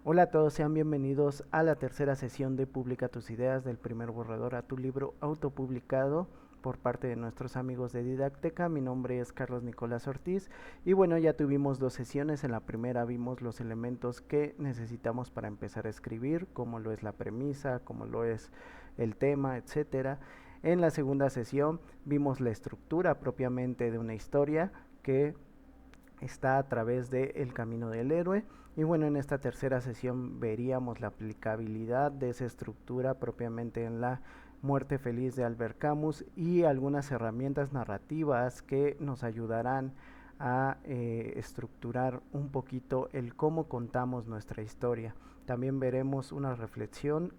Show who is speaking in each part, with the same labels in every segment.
Speaker 1: Hola a todos, sean bienvenidos a la tercera sesión de Publica tus ideas del primer borrador a tu libro autopublicado por parte de nuestros amigos de Didacteca. Mi nombre es Carlos Nicolás Ortiz y bueno, ya tuvimos dos sesiones. En la primera vimos los elementos que necesitamos para empezar a escribir, como lo es la premisa, como lo es el tema, etcétera. En la segunda sesión vimos la estructura propiamente de una historia que está a través de El Camino del Héroe. Y bueno, en esta tercera sesión veríamos la aplicabilidad de esa estructura propiamente en la Muerte Feliz de Albert Camus y algunas herramientas narrativas que nos ayudarán a estructurar un poquito el cómo contamos nuestra historia. También veremos una reflexión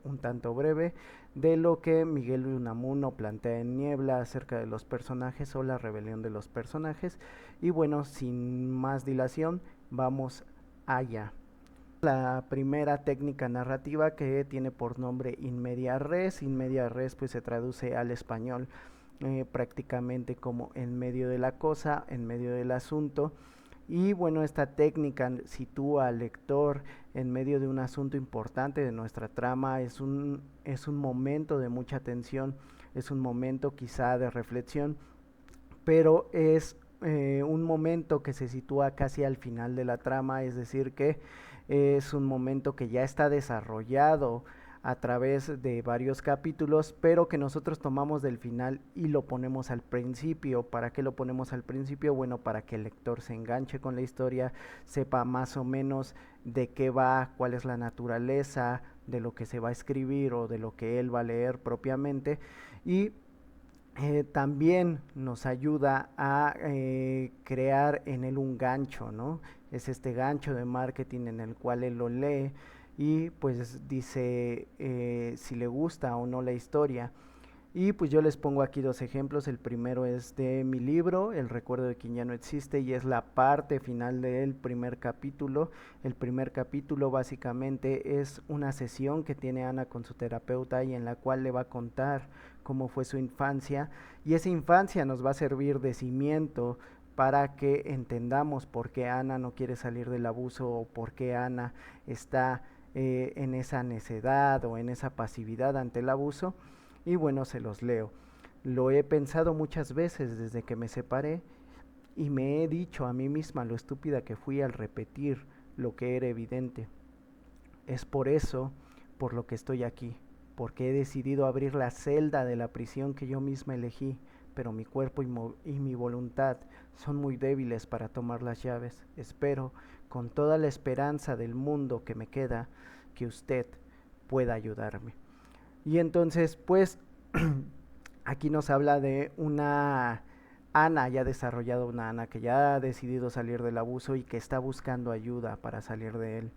Speaker 1: un tanto breve de lo que Miguel de Unamuno plantea en Niebla acerca de los personajes o la rebelión de los personajes. Y bueno, sin más dilación, vamos allá. La primera técnica narrativa, que tiene por nombre in media res. In media res pues se traduce al español prácticamente como en medio de la cosa, en medio del asunto. Y bueno, esta técnica sitúa al lector en medio de un asunto importante de nuestra trama. Es un momento de mucha tensión, es un momento quizá de reflexión, pero es un momento que se sitúa casi al final de la trama, es decir, que es un momento que ya está desarrollado a través de varios capítulos, pero que nosotros tomamos del final y lo ponemos al principio. ¿Para qué lo ponemos al principio? Bueno, para que el lector se enganche con la historia, sepa más o menos de qué va, cuál es la naturaleza de lo que se va a escribir o de lo que él va a leer propiamente. Y también nos ayuda a crear en él un gancho, ¿no? Es este gancho de marketing en el cual él lo lee y pues dice si le gusta o no la historia. Y pues yo les pongo aquí dos ejemplos. El primero es de mi libro, El recuerdo de quien ya no existe, y es la parte final del primer capítulo. El primer capítulo básicamente es una sesión que tiene Ana con su terapeuta y en la cual le va a contar cómo fue su infancia, y esa infancia nos va a servir de cimiento para que entendamos por qué Ana no quiere salir del abuso o por qué Ana está en esa necedad o en esa pasividad ante el abuso. Y bueno, se los leo. Lo he pensado muchas veces desde que me separé y me he dicho a mí misma lo estúpida que fui al repetir lo que era evidente. Es por eso por lo que estoy aquí, porque he decidido abrir la celda de la prisión que yo misma elegí, pero mi cuerpo y mi voluntad son muy débiles para tomar las llaves. Espero, con toda la esperanza del mundo que me queda, que usted pueda ayudarme. Y entonces, pues, aquí nos habla de una Ana ya desarrollado, una Ana que ya ha decidido salir del abuso y que está buscando ayuda para salir de él.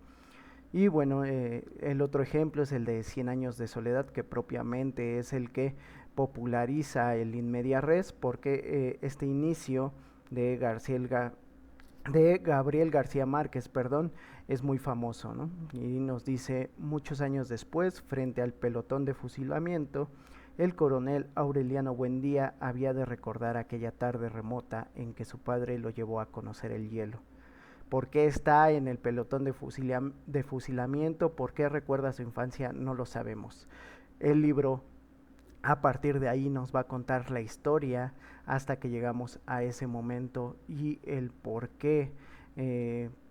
Speaker 1: Y bueno, el otro ejemplo es el de Cien años de soledad, que propiamente es el que populariza el in media res, porque este inicio de de Gabriel García Márquez, perdón, es muy famoso, ¿no? Y nos dice: muchos años después, frente al pelotón de fusilamiento, el coronel Aureliano Buendía había de recordar aquella tarde remota en que su padre lo llevó a conocer el hielo. ¿Por qué está en el pelotón de fusilamiento? ¿Por qué recuerda su infancia? No lo sabemos. El libro a partir de ahí nos va a contar la historia hasta que llegamos a ese momento, y el por qué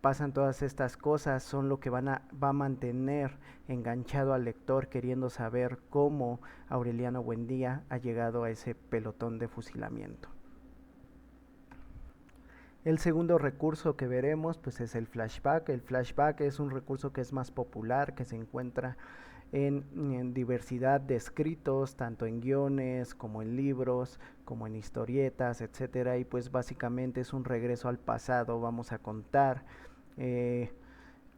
Speaker 1: pasan todas estas cosas son lo que va a mantener enganchado al lector queriendo saber cómo Aureliano Buendía ha llegado a ese pelotón de fusilamiento. El segundo recurso que veremos pues es el flashback. El flashback es un recurso que es más popular, que se encuentra en diversidad de escritos, tanto en guiones como en libros, como en historietas, etcétera. Y pues básicamente es un regreso al pasado. Vamos a contar eh,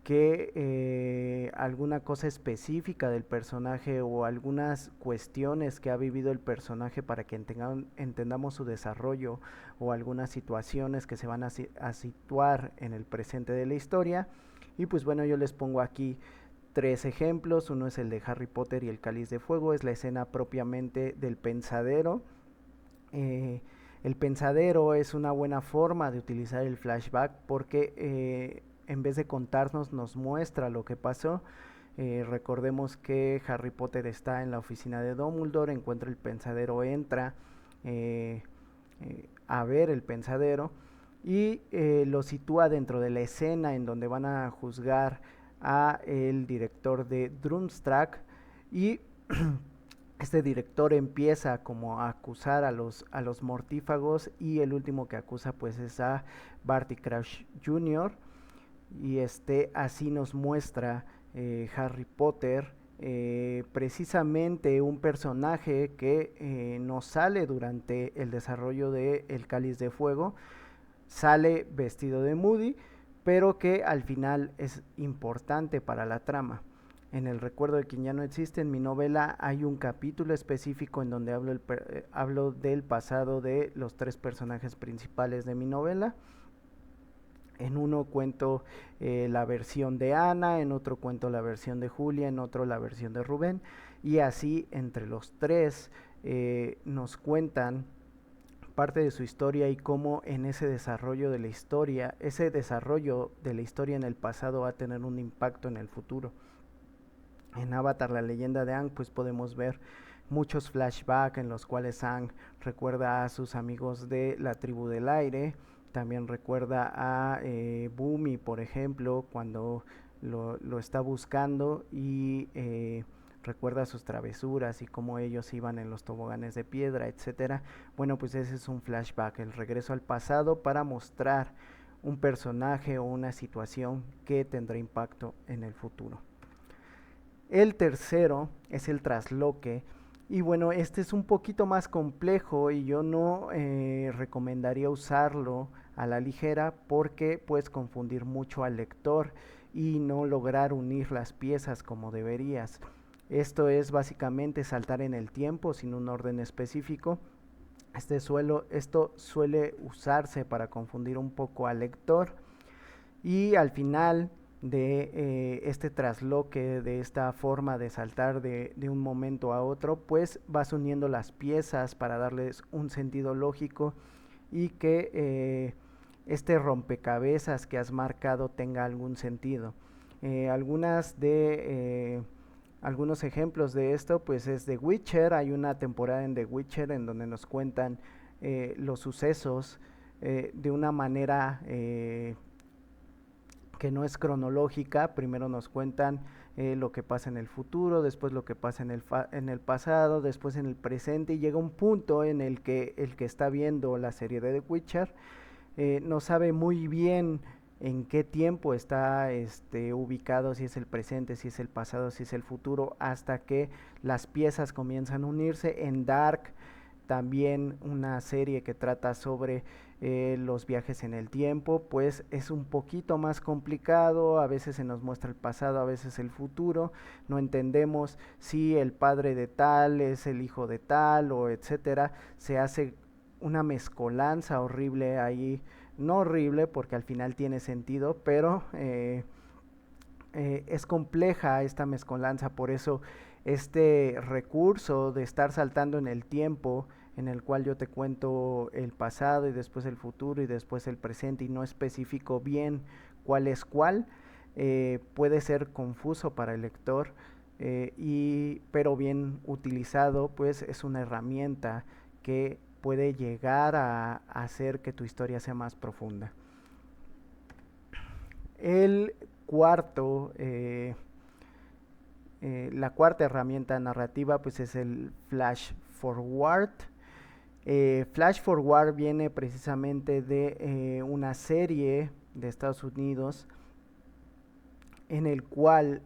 Speaker 1: que alguna cosa específica del personaje o algunas cuestiones que ha vivido el personaje para que entendamos su desarrollo, o algunas situaciones que se van a situar en el presente de la historia. Y pues bueno, yo les pongo aquí tres ejemplos. Uno es el de Harry Potter y el Cáliz de Fuego, es la escena propiamente del pensadero. Eh, el pensadero es una buena forma de utilizar el flashback porque en vez de contarnos nos muestra lo que pasó. Recordemos que Harry Potter está en la oficina de Dumbledore, encuentra el pensadero, entra eh, a ver el pensadero y lo sitúa dentro de la escena en donde van a juzgar a el director de Drumstrack y este director empieza como a acusar a los mortífagos y el último que acusa pues es a Barty Crouch Jr. y así nos muestra Harry Potter, precisamente un personaje que nos sale durante el desarrollo de El Cáliz de Fuego, sale vestido de Moody, pero que al final es importante para la trama. En El recuerdo de quien ya no existe, en mi novela, hay un capítulo específico en donde hablo del pasado de los tres personajes principales de mi novela. En uno cuento la versión de Ana, en otro cuento la versión de Julia, en otro la versión de Rubén, y así entre los tres nos cuentan parte de su historia y cómo en ese desarrollo de la historia, ese desarrollo de la historia en el pasado va a tener un impacto en el futuro. En Avatar, la leyenda de Aang, pues podemos ver muchos flashbacks en los cuales Aang recuerda a sus amigos de la tribu del aire, también recuerda a Bumi, por ejemplo, cuando lo está buscando y recuerda sus travesuras y cómo ellos iban en los toboganes de piedra, etcétera. Bueno, pues ese es un flashback, el regreso al pasado para mostrar un personaje o una situación que tendrá impacto en el futuro. El tercero es el trasloque. Y bueno, este es un poquito más complejo y yo no recomendaría usarlo a la ligera porque puedes confundir mucho al lector y no lograr unir las piezas como deberías. Esto es básicamente saltar en el tiempo sin un orden específico. Esto suele usarse para confundir un poco al lector y al final de este trasloque, de esta forma de saltar de un momento a otro, pues vas uniendo las piezas para darles un sentido lógico y que este rompecabezas que has marcado tenga algún sentido. Algunos ejemplos de esto pues es The Witcher. Hay una temporada en The Witcher en donde nos cuentan los sucesos de una manera que no es cronológica. Primero nos cuentan lo que pasa en el futuro, después lo que pasa en el pasado, después en el presente, y llega un punto en el que está viendo la serie de The Witcher no sabe muy bien en qué tiempo está ubicado, si es el presente, si es el pasado, si es el futuro, hasta que las piezas comienzan a unirse. En Dark, también una serie que trata sobre los viajes en el tiempo, pues es un poquito más complicado. A veces se nos muestra el pasado, a veces el futuro, no entendemos si el padre de tal es el hijo de tal o etcétera. Se hace una mezcolanza horrible ahí, no horrible porque al final tiene sentido, pero es compleja esta mezcolanza. Por eso este recurso de estar saltando en el tiempo, en el cual yo te cuento el pasado y después el futuro y después el presente y no especifico bien cuál es cuál, puede ser confuso para el lector, pero bien utilizado pues es una herramienta que puede llegar a hacer que tu historia sea más profunda. El cuarto, la cuarta herramienta narrativa pues es el flash forward. Flash forward viene precisamente de una serie de Estados Unidos en el cual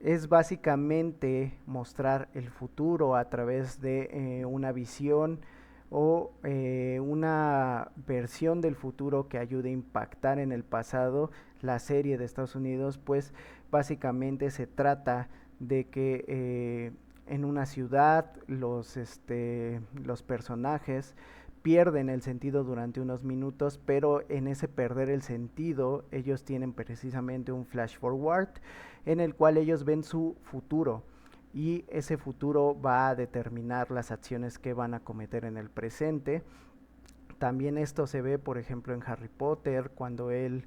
Speaker 1: es básicamente mostrar el futuro a través de una visión o una versión del futuro que ayude a impactar en el pasado. La serie de Estados Unidos pues básicamente se trata de que en una ciudad los personajes pierden el sentido durante unos minutos, pero en ese perder el sentido ellos tienen precisamente un flash forward en el cual ellos ven su futuro y ese futuro va a determinar las acciones que van a cometer en el presente. También esto se ve, por ejemplo, en Harry Potter, cuando él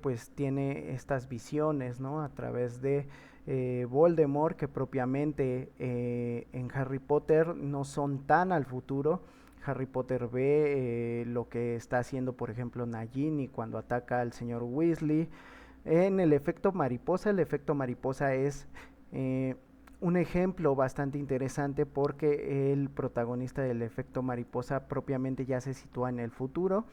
Speaker 1: pues tiene estas visiones, ¿no? A través de Voldemort, que propiamente en Harry Potter no son tan al futuro. Harry Potter ve lo que está haciendo, por ejemplo, Nagini cuando ataca al señor Weasley. En el efecto mariposa es eh, un ejemplo bastante interesante porque el protagonista del efecto mariposa propiamente ya se sitúa en el futuro.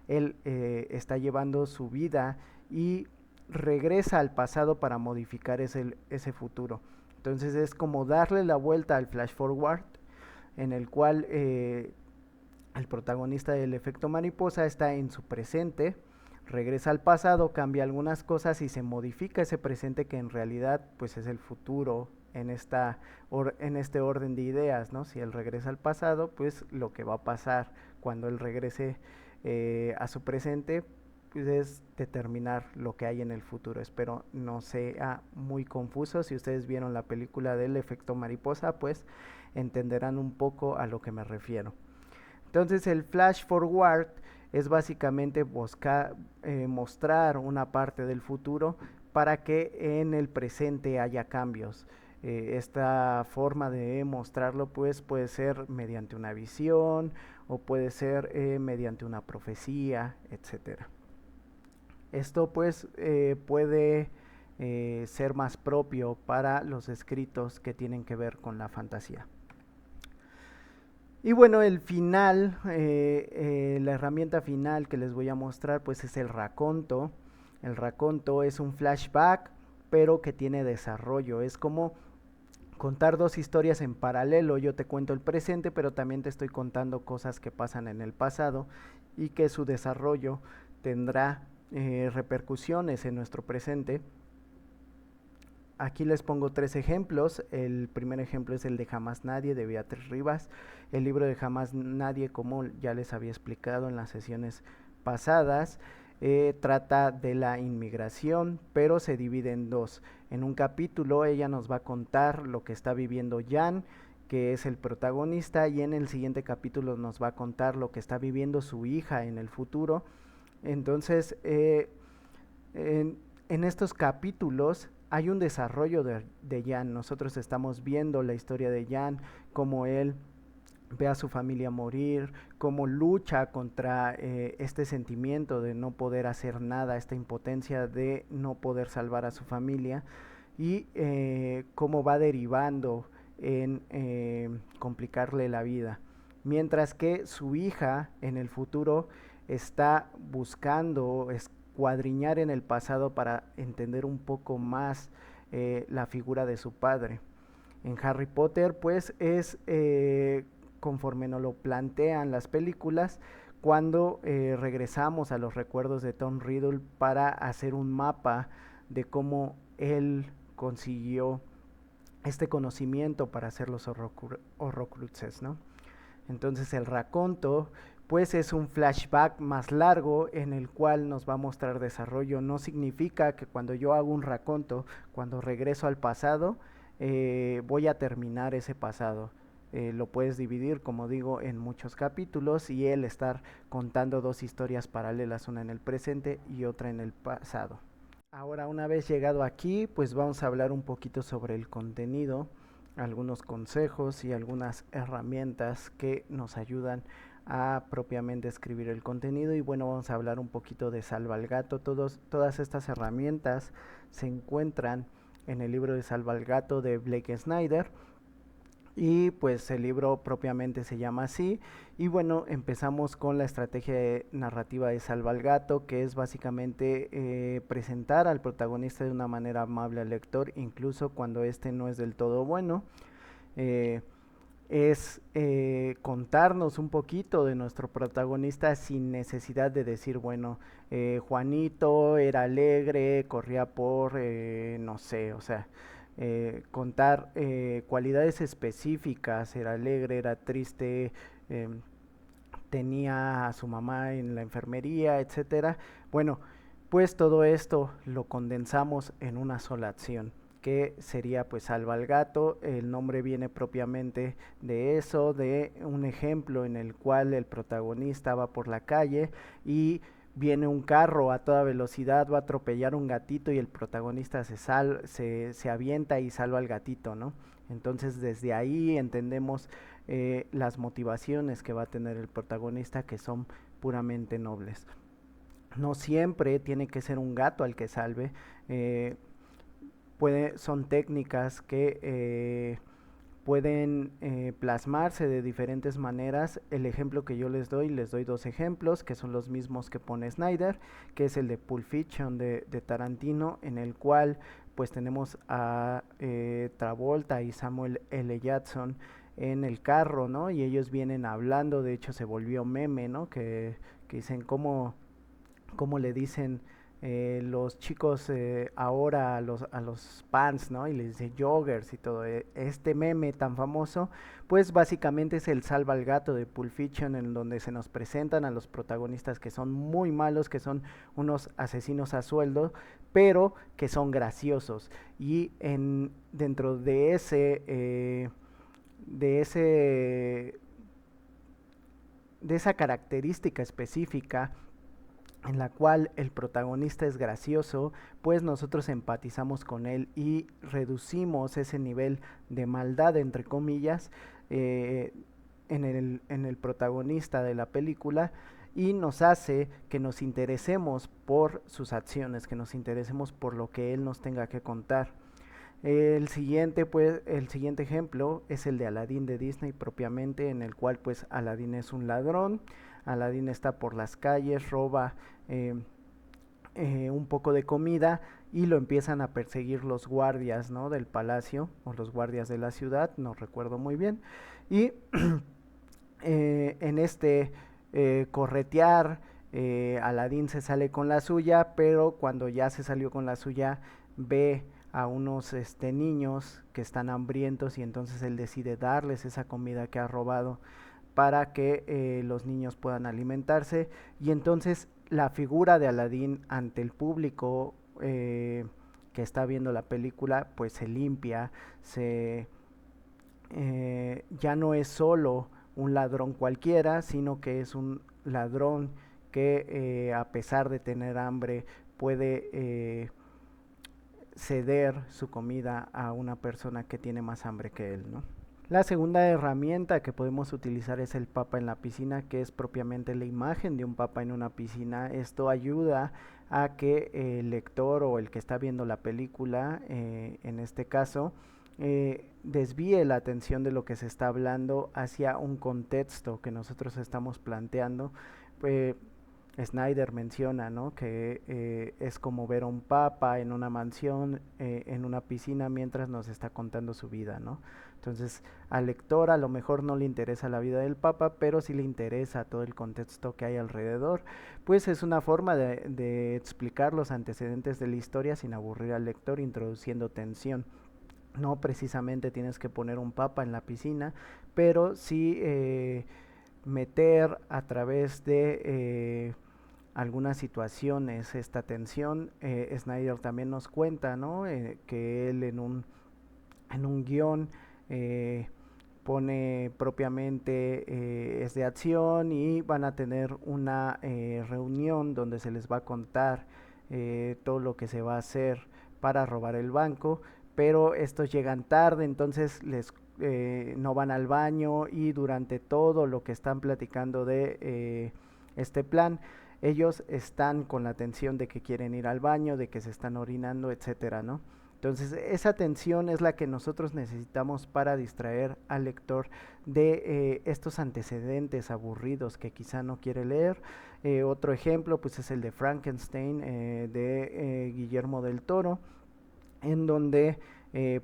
Speaker 1: Él está llevando su vida y regresa al pasado para modificar ese futuro. Entonces es como darle la vuelta al flash forward, en el cual el protagonista del efecto mariposa está en su presente, regresa al pasado, cambia algunas cosas y se modifica ese presente que en realidad pues es el futuro en este orden de ideas, ¿no? Si él regresa al pasado, pues lo que va a pasar cuando él regrese a su presente, pues es determinar lo que hay en el futuro. Espero no sea muy confuso. Si ustedes vieron la película del efecto mariposa, pues entenderán un poco a lo que me refiero. Entonces el flash forward es básicamente mostrar una parte del futuro para que en el presente haya cambios. Esta forma de mostrarlo pues puede ser mediante una visión o puede ser mediante una profecía, etcétera. Esto pues puede ser más propio para los escritos que tienen que ver con la fantasía. Y bueno, el final, la herramienta final que les voy a mostrar pues es el raconto. El raconto es un flashback pero que tiene desarrollo. Es como contar dos historias en paralelo. Yo te cuento el presente, pero también te estoy contando cosas que pasan en el pasado y que su desarrollo tendrá repercusiones en nuestro presente. Aquí les pongo tres ejemplos. El primer ejemplo es el de Jamás Nadie de Beatriz Rivas. El libro de Jamás Nadie, como ya les había explicado en las sesiones pasadas, trata de la inmigración, pero se divide en dos. En un capítulo ella nos va a contar lo que está viviendo Jan, que es el protagonista, y en el siguiente capítulo nos va a contar lo que está viviendo su hija en el futuro. Entonces, en estos capítulos hay un desarrollo de Jan. Nosotros estamos viendo la historia de Jan, cómo él ve a su familia morir, cómo lucha contra este sentimiento de no poder hacer nada, esta impotencia de no poder salvar a su familia y cómo va derivando en complicarle la vida. Mientras que su hija en el futuro está buscando escuadriñar en el pasado para entender un poco más la figura de su padre. En Harry Potter pues es conforme nos lo plantean las películas, cuando regresamos a los recuerdos de Tom Riddle para hacer un mapa de cómo él consiguió este conocimiento para hacer los horrocruxes, ¿no? Entonces el raconto pues es un flashback más largo en el cual nos va a mostrar desarrollo. No significa que cuando yo hago un raconto, cuando regreso al pasado, voy a terminar ese pasado. Lo puedes dividir, como digo, en muchos capítulos y él estar contando dos historias paralelas, una en el presente y otra en el pasado. Ahora, una vez llegado aquí, pues vamos a hablar un poquito sobre el contenido, algunos consejos y algunas herramientas que nos ayudan a propiamente escribir el contenido. Y bueno, vamos a hablar un poquito de Salva al Gato. Todas estas herramientas se encuentran en el libro de Salva al Gato de Blake Snyder. Y pues el libro propiamente se llama así. Y bueno, empezamos con la estrategia narrativa de Salva al Gato, que es básicamente presentar al protagonista de una manera amable al lector, incluso cuando este no es del todo bueno. Es contarnos un poquito de nuestro protagonista sin necesidad de decir, bueno, Juanito era alegre, corría por, no sé, o sea, contar cualidades específicas, era alegre, era triste, eh, tenía a su mamá en la enfermería, etcétera. Bueno, pues todo esto lo condensamos en una sola acción, que sería pues Salva al Gato. El nombre viene propiamente de eso, de un ejemplo en el cual el protagonista va por la calle y viene un carro a toda velocidad, va a atropellar un gatito y el protagonista se avienta y salva al gatito, ¿no? Entonces desde ahí entendemos las motivaciones que va a tener el protagonista, que son puramente nobles. No siempre tiene que ser un gato al que salve. eh, son técnicas que pueden plasmarse de diferentes maneras. El ejemplo que yo les doy dos ejemplos que son los mismos que pone Snyder, que es el de Pulp Fiction de Tarantino, en el cual pues tenemos a Travolta y Samuel L. Jackson en el carro, ¿no? Y ellos vienen hablando, de hecho se volvió meme, ¿no? Que dicen cómo le dicen los chicos ahora a los pants, ¿no? Y les dice joggers y todo. Este meme tan famoso, pues básicamente es el Salva al Gato de Pulp Fiction, en donde se nos presentan a los protagonistas que son muy malos, que son unos asesinos a sueldo, pero que son graciosos. Y dentro de ese, de esa característica específica, en la cual el protagonista es gracioso, pues nosotros empatizamos con él y reducimos ese nivel de maldad, entre comillas, eh, en el protagonista de la película, y nos hace que nos interesemos por sus acciones, que nos interesemos por lo que él nos tenga que contar. El siguiente ejemplo es el de Aladdin de Disney propiamente, en el cual pues Aladdin es un ladrón. Aladdin está por las calles, roba eh, un poco de comida y lo empiezan a perseguir los guardias, ¿no? Del palacio, o los guardias de la ciudad, no recuerdo muy bien. Y en este corretear, Aladdin se sale con la suya, pero cuando ya se salió con la suya, ve a unos niños que están hambrientos, y entonces él decide darles esa comida que ha robado para que los niños puedan alimentarse. Y entonces la figura de Aladdin ante el público que está viendo la película pues se limpia, ya no es solo un ladrón cualquiera, sino que es un ladrón que a pesar de tener hambre puede ceder su comida a una persona que tiene más hambre que él, ¿no? La segunda herramienta que podemos utilizar es el papa en la piscina, que es propiamente la imagen de un papa en una piscina. Esto ayuda a que el lector o el que está viendo la película, en este caso, desvíe la atención de lo que se está hablando hacia un contexto que nosotros estamos planteando. Eh, Snyder menciona, ¿no? Que es como ver a un papa en una mansión, en una piscina, mientras nos está contando su vida, ¿no? Entonces, al lector a lo mejor no le interesa la vida del papa, pero sí le interesa todo el contexto que hay alrededor. Pues es una forma de explicar los antecedentes de la historia sin aburrir al lector, introduciendo tensión. No precisamente tienes que poner un papa en la piscina, pero sí meter a través de algunas situaciones esta tensión. Snyder también nos cuenta, ¿no? Que él en un guión eh, pone propiamente es de acción, y van a tener una reunión donde se les va a contar todo lo que se va a hacer para robar el banco, pero estos llegan tarde, entonces no van al baño, y durante todo lo que están platicando de este plan, ellos están con la tensión de que quieren ir al baño, de que se están orinando, etcétera, ¿no? Entonces, esa tensión es la que nosotros necesitamos para distraer al lector de estos antecedentes aburridos que quizá no quiere leer. Otro ejemplo pues es el de Frankenstein de Guillermo del Toro, en donde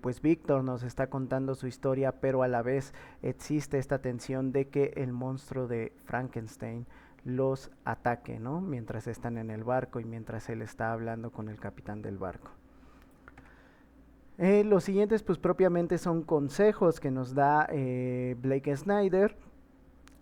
Speaker 1: pues Víctor nos está contando su historia, pero a la vez existe esta tensión de que el monstruo de Frankenstein los ataque, ¿no? Mientras están en el barco y mientras él está hablando con el capitán del barco. Los siguientes pues propiamente son consejos que nos da Blake Snyder,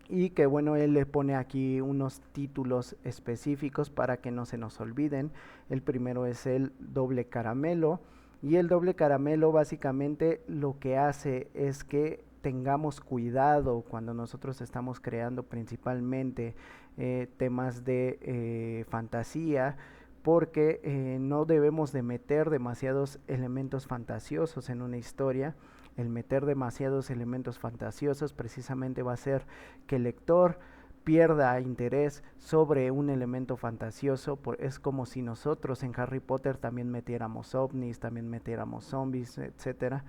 Speaker 1: y que bueno, él le pone aquí unos títulos específicos para que no se nos olviden. El primero es el doble caramelo, y el doble caramelo básicamente lo que hace es que tengamos cuidado cuando nosotros estamos creando principalmente temas de fantasía, porque no debemos de meter demasiados elementos fantasiosos en una historia. El meter demasiados elementos fantasiosos precisamente va a hacer que el lector pierda interés sobre un elemento fantasioso. Es como si nosotros en Harry Potter también metiéramos ovnis, también metiéramos zombies, etcétera,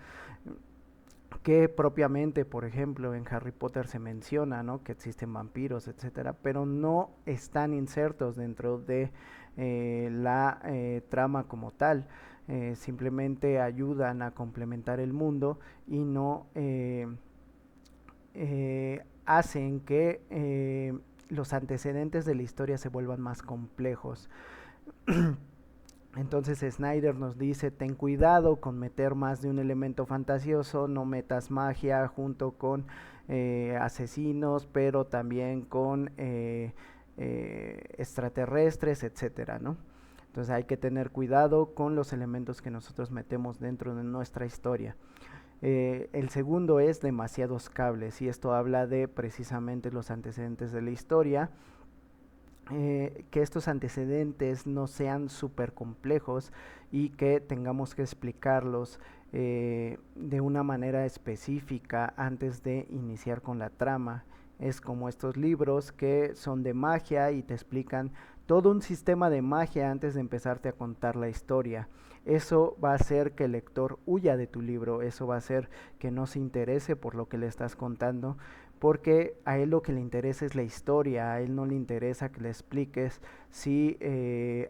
Speaker 1: que propiamente, por ejemplo, en Harry Potter se menciona, ¿no?, que existen vampiros, etcétera, pero no están insertos dentro de la trama como tal. Simplemente ayudan a complementar el mundo y no hacen que los antecedentes de la historia se vuelvan más complejos. Entonces Snyder nos dice, ten cuidado con meter más de un elemento fantasioso, no metas magia junto con asesinos, pero también con extraterrestres, etcétera, ¿no? Entonces hay que tener cuidado con los elementos que nosotros metemos dentro de nuestra historia. El segundo es demasiados cables, y esto habla de precisamente los antecedentes de la historia. Que estos antecedentes no sean súper complejos y que tengamos que explicarlos de una manera específica antes de iniciar con la trama. Es como estos libros que son de magia y te explican todo un sistema de magia antes de empezarte a contar la historia. Eso va a hacer que el lector huya de tu libro, eso va a hacer que no se interese por lo que le estás contando, porque a él lo que le interesa es la historia, a él no le interesa que le expliques si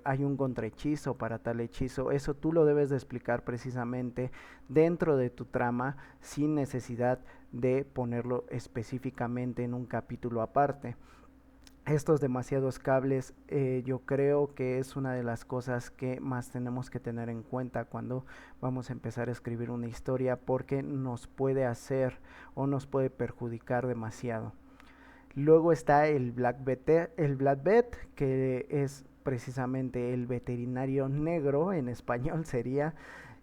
Speaker 1: hay un contrahechizo para tal hechizo. Eso tú lo debes de explicar precisamente dentro de tu trama, sin necesidad de ponerlo específicamente en un capítulo aparte. Estos demasiados cables yo creo que es una de las cosas que más tenemos que tener en cuenta cuando vamos a empezar a escribir una historia, porque nos puede hacer o nos puede perjudicar demasiado. Luego está el Black Vet, que es precisamente el veterinario negro, en español sería,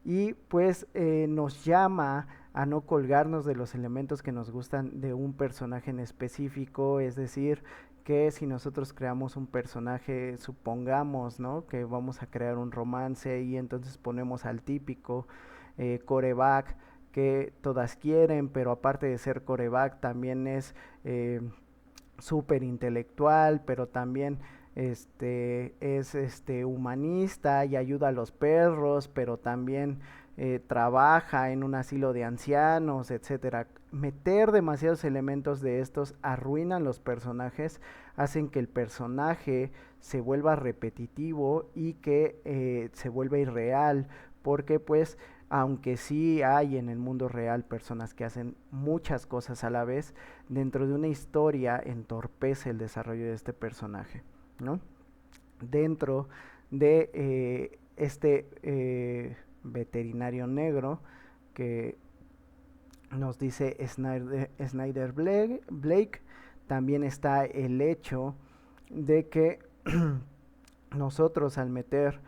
Speaker 1: y pues nos llama a no colgarnos de los elementos que nos gustan de un personaje en específico. Es decir, que si nosotros creamos un personaje, supongamos, ¿no?, que vamos a crear un romance, y entonces ponemos al típico coreback que todas quieren, pero aparte de ser coreback también es súper intelectual, pero también es humanista y ayuda a los perros, pero también trabaja en un asilo de ancianos, etcétera. Meter demasiados elementos de estos arruinan los personajes, hacen que el personaje se vuelva repetitivo y que se vuelva irreal, porque pues aunque sí hay en el mundo real personas que hacen muchas cosas a la vez, dentro de una historia entorpece el desarrollo de este personaje, ¿no? Dentro de veterinario negro que nos dice Snyder Blake, también está el hecho de que nosotros, al meter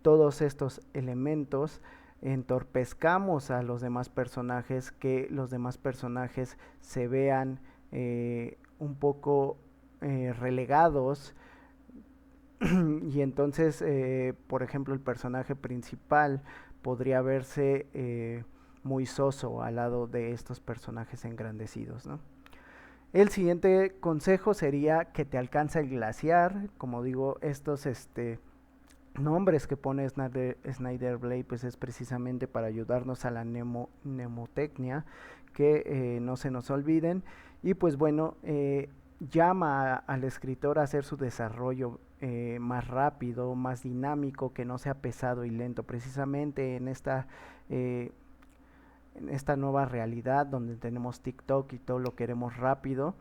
Speaker 1: todos estos elementos, entorpezcamos a los demás personajes, que los demás personajes se vean un poco relegados. Y entonces, por ejemplo, el personaje principal podría verse muy soso al lado de estos personajes engrandecidos, ¿no? El siguiente consejo sería que te alcanza el glaciar. Como digo, estos nombres que pone Snyder Blade pues es precisamente para ayudarnos a la mnemotecnia, que no se nos olviden. Y pues bueno, llama al escritor a hacer su desarrollo más rápido, más dinámico, que no sea pesado y lento, precisamente en esta nueva realidad donde tenemos TikTok y todo lo queremos rápido.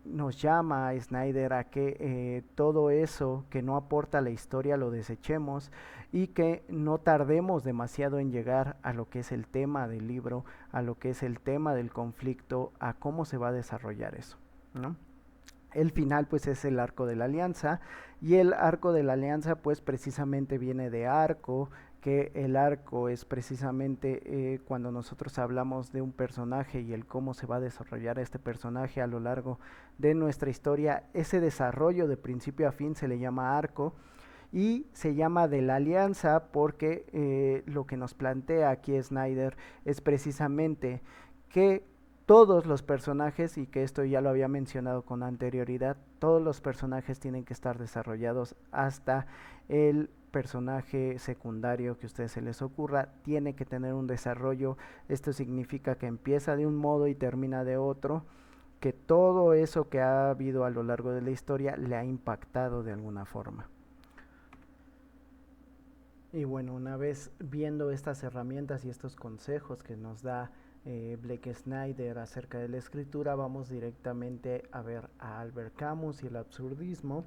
Speaker 1: Nos llama a Snyder a que todo eso que no aporta a la historia lo desechemos, y que no tardemos demasiado en llegar a lo que es el tema del libro, a lo que es el tema del conflicto, a cómo se va a desarrollar eso, ¿no? El final pues es el arco de la alianza, y el arco de la alianza pues precisamente viene de arco, que el arco es precisamente cuando nosotros hablamos de un personaje y el cómo se va a desarrollar este personaje a lo largo de nuestra historia. Ese desarrollo de principio a fin se le llama arco y se llama de la alianza porque lo que nos plantea aquí Snyder es precisamente que todos los personajes, y que esto ya lo había mencionado con anterioridad, todos los personajes tienen que estar desarrollados hasta el personaje secundario que a ustedes se les ocurra, tiene que tener un desarrollo. Esto significa que empieza de un modo y termina de otro, que todo eso que ha habido a lo largo de la historia le ha impactado de alguna forma. Y bueno, una vez viendo estas herramientas y estos consejos que nos da Blake Snyder acerca de la escritura, vamos directamente a ver a Albert Camus y el absurdismo.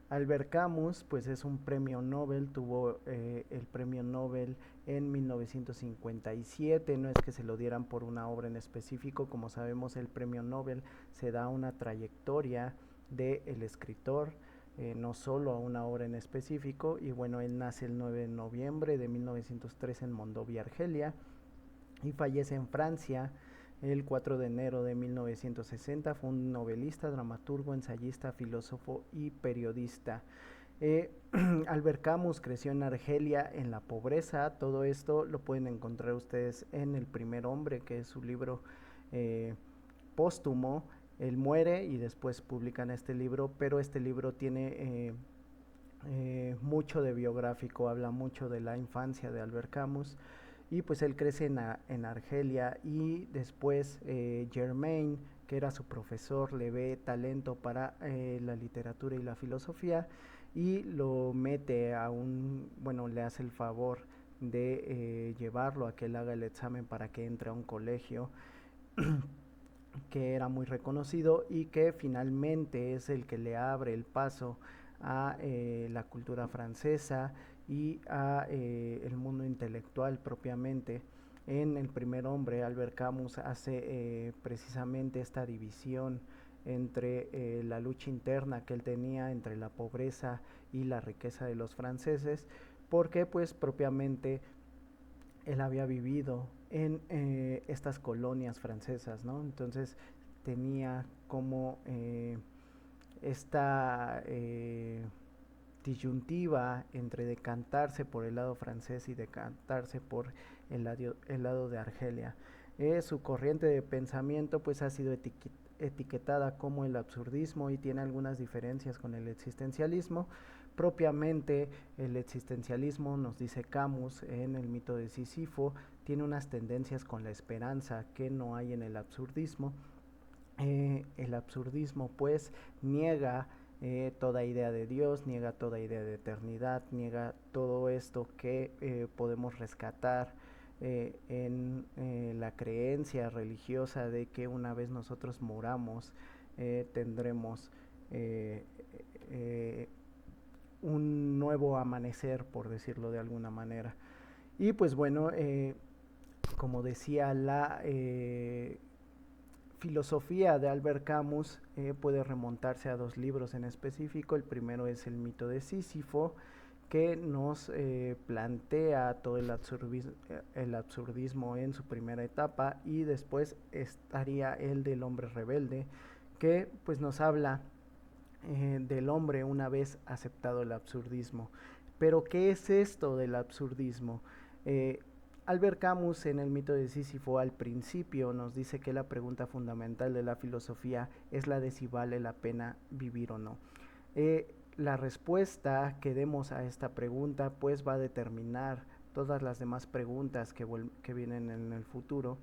Speaker 1: Albert Camus, pues es un premio Nobel, tuvo el premio Nobel en 1957, no es que se lo dieran por una obra en específico, como sabemos el premio Nobel se da a una trayectoria del escritor, no solo a una obra en específico, y bueno, él nace el 9 de noviembre de 1903 en Mondovia, Argelia, y fallece en Francia el 4 de enero de 1960. Fue un novelista, dramaturgo, ensayista, filósofo y periodista. Albert Camus creció en Argelia en la pobreza. Todo esto lo pueden encontrar ustedes en El primer hombre, que es su libro póstumo. Él muere y después publican este libro, pero este libro tiene mucho de biográfico, habla mucho de la infancia de Albert Camus. Y pues él crece en Argelia y después Germain, que era su profesor, le ve talento para la literatura y la filosofía y lo mete a bueno, le hace el favor de llevarlo a que él haga el examen para que entre a un colegio que era muy reconocido y que finalmente es el que le abre el paso a la cultura francesa y a el mundo intelectual propiamente. En El primer hombre, Albert Camus hace precisamente esta división entre la lucha interna que él tenía entre la pobreza y la riqueza de los franceses, porque pues propiamente él había vivido en estas colonias francesas, ¿no? Entonces tenía como esta disyuntiva entre decantarse por el lado francés y decantarse por el lado de Argelia. Su corriente de pensamiento pues ha sido etiquetada como el absurdismo y tiene algunas diferencias con el existencialismo. Propiamente el existencialismo, nos dice Camus en el mito de Sísifo, tiene unas tendencias con la esperanza que no hay en el absurdismo. El absurdismo pues niega toda idea de Dios, niega toda idea de eternidad, niega todo esto que podemos rescatar en la creencia religiosa de que una vez nosotros moramos tendremos eh, eh, un nuevo amanecer, por decirlo de alguna manera. Y pues bueno, como decía, la filosofía de Albert Camus puede remontarse a dos libros en específico. El primero es El mito de Sísifo, que nos plantea todo el absurdismo en su primera etapa, y después estaría el del hombre rebelde, que pues nos habla del hombre una vez aceptado el absurdismo. Pero ¿qué es esto del absurdismo? Albert Camus en el mito de Sísifo al principio nos dice que la pregunta fundamental de la filosofía es la de si vale la pena vivir o no. La respuesta que demos a esta pregunta pues va a determinar todas las demás preguntas que vienen en el futuro,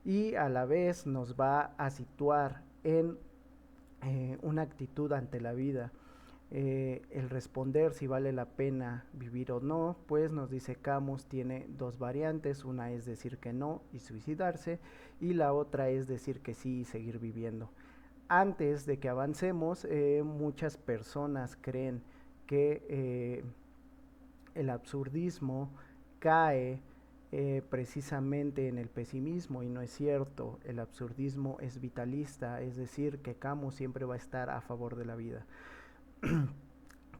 Speaker 1: y a la vez nos va a situar en una actitud ante la vida. El responder si vale la pena vivir o no, pues nos dice Camus, tiene dos variantes. Una es decir que no y suicidarse, y la otra es decir que sí y seguir viviendo. Antes de que avancemos, muchas personas creen que el absurdismo cae precisamente en el pesimismo, y no es cierto. El absurdismo es vitalista, es decir, que Camus siempre va a estar a favor de la vida.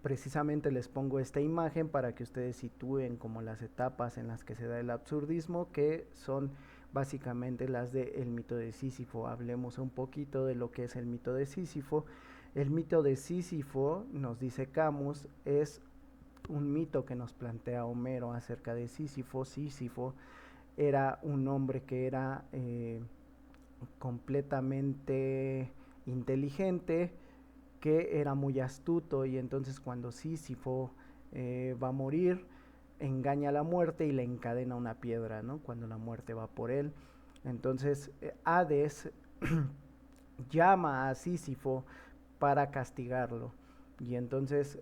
Speaker 1: Precisamente les pongo esta imagen para que ustedes sitúen como las etapas en las que se da el absurdismo, que son básicamente las del mito de Sísifo. Hablemos un poquito de lo que es el mito de Sísifo. El mito de Sísifo, nos dice Camus, es un mito que nos plantea Homero acerca de Sísifo. Sísifo era un hombre que era completamente inteligente, que era muy astuto, y entonces cuando Sísifo va a morir, engaña a la muerte y le encadena una piedra, ¿no? Cuando la muerte va por él. Entonces Hades llama a Sísifo para castigarlo. Y entonces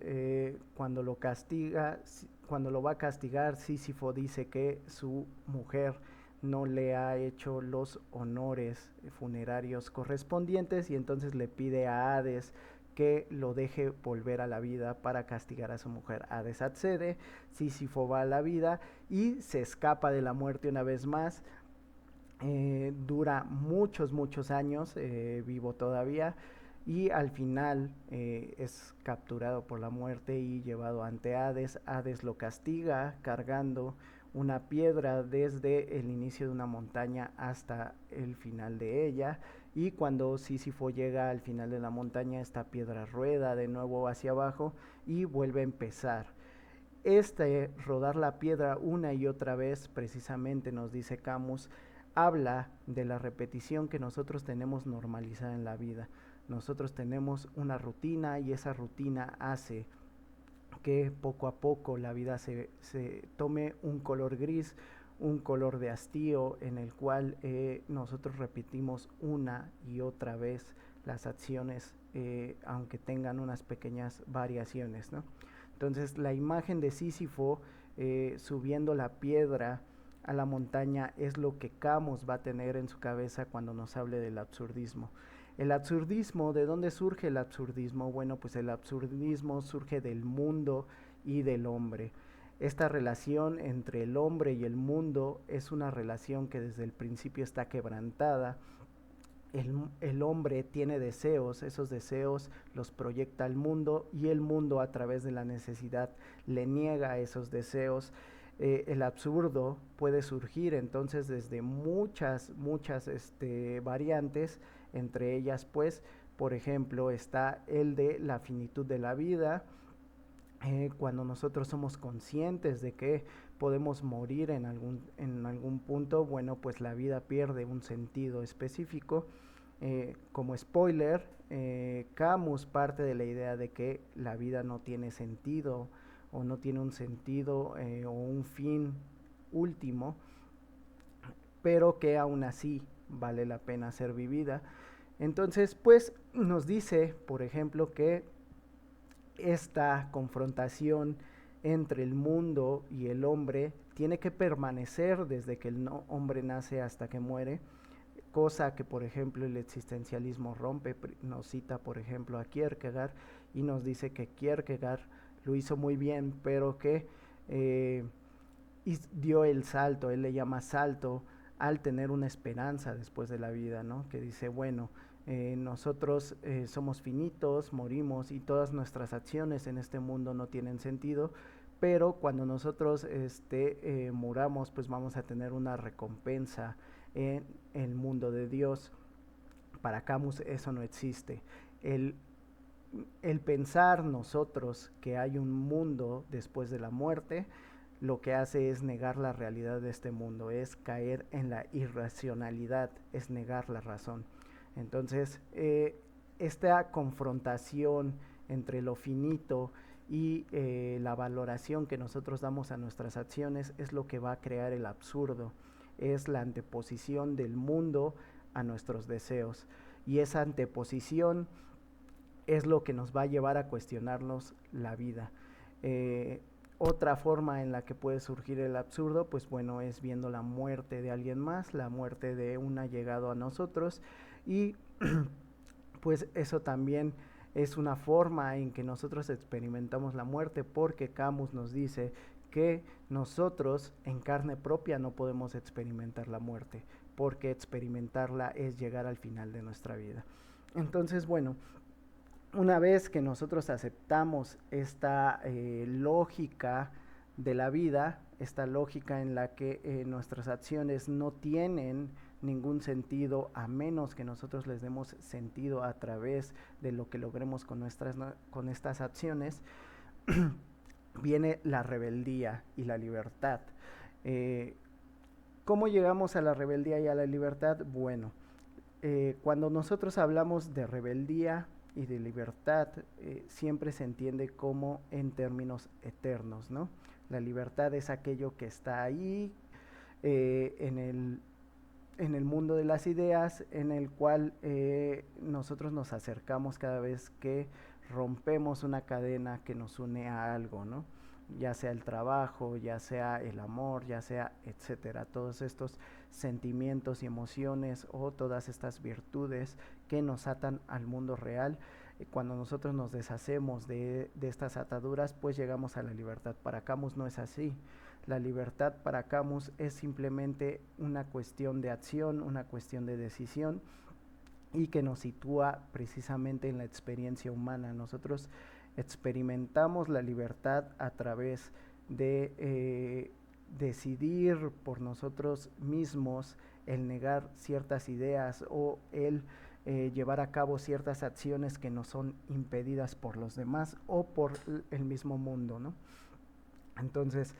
Speaker 1: cuando lo va a castigar, Sísifo dice que su mujer no le ha hecho los honores funerarios correspondientes, y entonces le pide a Hades que lo deje volver a la vida para castigar a su mujer. Hades accede, Sísifo va a la vida y se escapa de la muerte una vez más. Dura muchos años vivo todavía, y al final es capturado por la muerte y llevado ante Hades. Hades lo castiga cargando una piedra desde el inicio de una montaña hasta el final de ella, y cuando Sísifo llega al final de la montaña, esta piedra rueda de nuevo hacia abajo y vuelve a empezar. Este rodar la piedra una y otra vez, precisamente nos dice Camus, habla de la repetición que nosotros tenemos normalizada en la vida. Nosotros tenemos una rutina, y esa rutina hace que poco a poco la vida se tome un color gris, un color de hastío, en el cual nosotros repetimos una y otra vez las acciones, aunque tengan unas pequeñas variaciones, ¿no? Entonces la imagen de Sísifo subiendo la piedra a la montaña es lo que Camus va a tener en su cabeza cuando nos hable del absurdismo. El absurdismo, ¿de dónde surge el absurdismo? Bueno, pues el absurdismo surge del mundo y del hombre. Esta relación entre el hombre y el mundo es una relación que desde el principio está quebrantada. El hombre tiene deseos, esos deseos los proyecta al mundo, y el mundo, a través de la necesidad, le niega esos deseos. El absurdo puede surgir entonces desde muchas variantes. Entre ellas, pues, por ejemplo, está el de la finitud de la vida. Cuando nosotros somos conscientes de que podemos morir en algún punto, bueno, pues la vida pierde un sentido específico. Como spoiler, Camus parte de la idea de que la vida no tiene sentido, o no tiene un sentido o un fin último, pero que aún así vale la pena ser vivida. Entonces, pues nos dice, por ejemplo, que esta confrontación entre el mundo y el hombre tiene que permanecer desde que el hombre nace hasta que muere, cosa que, por ejemplo, el existencialismo rompe. Nos cita, por ejemplo, a Kierkegaard, y nos dice que Kierkegaard lo hizo muy bien, pero que dio el salto, él le llama salto, al tener una esperanza después de la vida, ¿no? Que dice, bueno, nosotros somos finitos, morimos, y todas nuestras acciones en este mundo no tienen sentido, pero cuando nosotros muramos, pues vamos a tener una recompensa en el mundo de Dios. Para Camus eso no existe. El pensar nosotros que hay un mundo después de la muerte, lo que hace es negar la realidad de este mundo, es caer en la irracionalidad, es negar la razón. Entonces, esta confrontación entre lo finito y la valoración que nosotros damos a nuestras acciones es lo que va a crear el absurdo, es la anteposición del mundo a nuestros deseos, y esa anteposición es lo que nos va a llevar a cuestionarnos la vida. Otra forma en la que puede surgir el absurdo, pues bueno, es viendo la muerte de alguien más, la muerte de un allegado a nosotros, y pues eso también es una forma en que nosotros experimentamos la muerte, porque Camus nos dice que nosotros en carne propia no podemos experimentar la muerte, porque experimentarla es llegar al final de nuestra vida. Entonces, bueno, Una vez que nosotros aceptamos esta lógica de la vida, esta lógica en la que nuestras acciones no tienen ningún sentido a menos que nosotros les demos sentido a través de lo que logremos con estas acciones, viene la rebeldía y la libertad. Eh, ¿Cómo llegamos a la rebeldía y a la libertad? Bueno, cuando nosotros hablamos de rebeldía y de libertad, siempre se entiende como en términos eternos, ¿no? La libertad es aquello que está ahí en el mundo de las ideas, en el cual nosotros nos acercamos cada vez que rompemos una cadena que nos une a algo, ¿no? Ya sea el trabajo, ya sea el amor, ya sea etcétera, todos estos sentimientos y emociones o todas estas virtudes que nos atan al mundo real. Cuando nosotros nos deshacemos de estas ataduras, pues llegamos a la libertad. Para Camus no es así. La libertad para Camus es simplemente una cuestión de acción, una cuestión de decisión y que nos sitúa precisamente en la experiencia humana. Nosotros experimentamos la libertad a través de decidir por nosotros mismos el negar ciertas ideas o el llevar a cabo ciertas acciones que nos son impedidas por los demás o por el mismo mundo, ¿no? Entonces,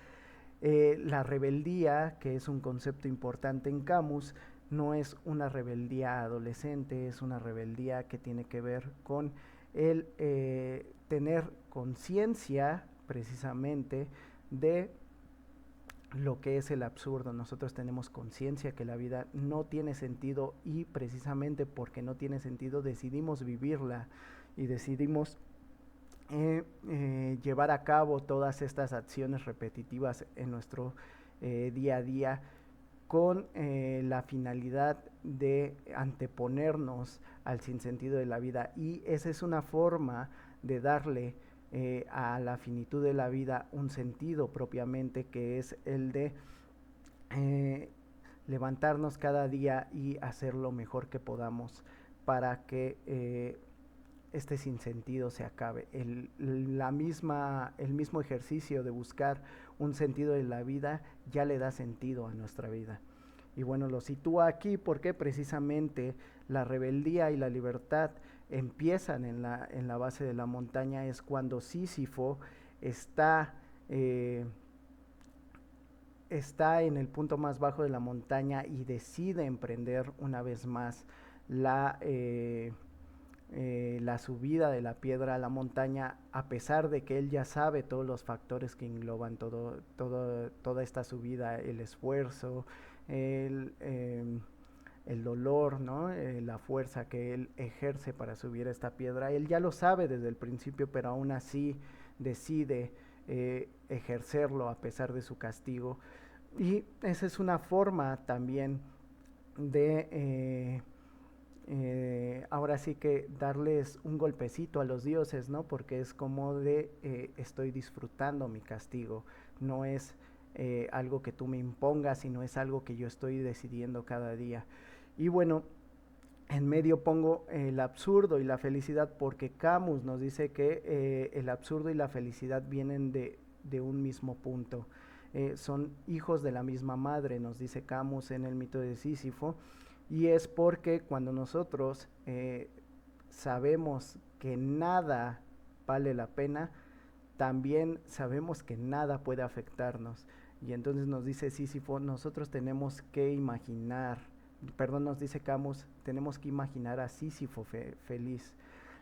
Speaker 1: la rebeldía, que es un concepto importante en Camus, no es una rebeldía adolescente, es una rebeldía que tiene que ver con el tener conciencia precisamente de lo que es el absurdo. Nosotros tenemos conciencia que la vida no tiene sentido y precisamente porque no tiene sentido decidimos vivirla y decidimos llevar a cabo todas estas acciones repetitivas en nuestro día a día con la finalidad de anteponernos al sinsentido de la vida, y esa es una forma de darle a la finitud de la vida un sentido propiamente, que es el de eh, levantarnos cada día y hacer lo mejor que podamos para que este sinsentido se acabe. El mismo ejercicio de buscar un sentido de la vida ya le da sentido a nuestra vida. Y bueno, lo sitúa aquí porque precisamente la rebeldía y la libertad empiezan en la base de la montaña. Es cuando Sísifo está, eh, está en el punto más bajo de la montaña y decide emprender una vez más la, la subida de la piedra a la montaña, a pesar de que él ya sabe todos los factores que engloban toda esta subida, el esfuerzo, el, el dolor, ¿no? La fuerza que él ejerce para subir esta piedra. Él ya lo sabe desde el principio, pero aún así decide ejercerlo a pesar de su castigo. Y esa es una forma también de ahora sí que darles un golpecito a los dioses, ¿no? Porque es como de estoy disfrutando mi castigo, no es algo que tú me impongas, sino es algo que yo estoy decidiendo cada día. Y bueno, en medio pongo el absurdo y la felicidad porque Camus nos dice que el absurdo y la felicidad vienen de un mismo punto. Son hijos de la misma madre, nos dice Camus en el mito de Sísifo, y es porque cuando nosotros sabemos que nada vale la pena, también sabemos que nada puede afectarnos. Y entonces nos dice Sísifo, nosotros tenemos que imaginar, perdón, nos dice Camus, tenemos que imaginar a Sísifo feliz.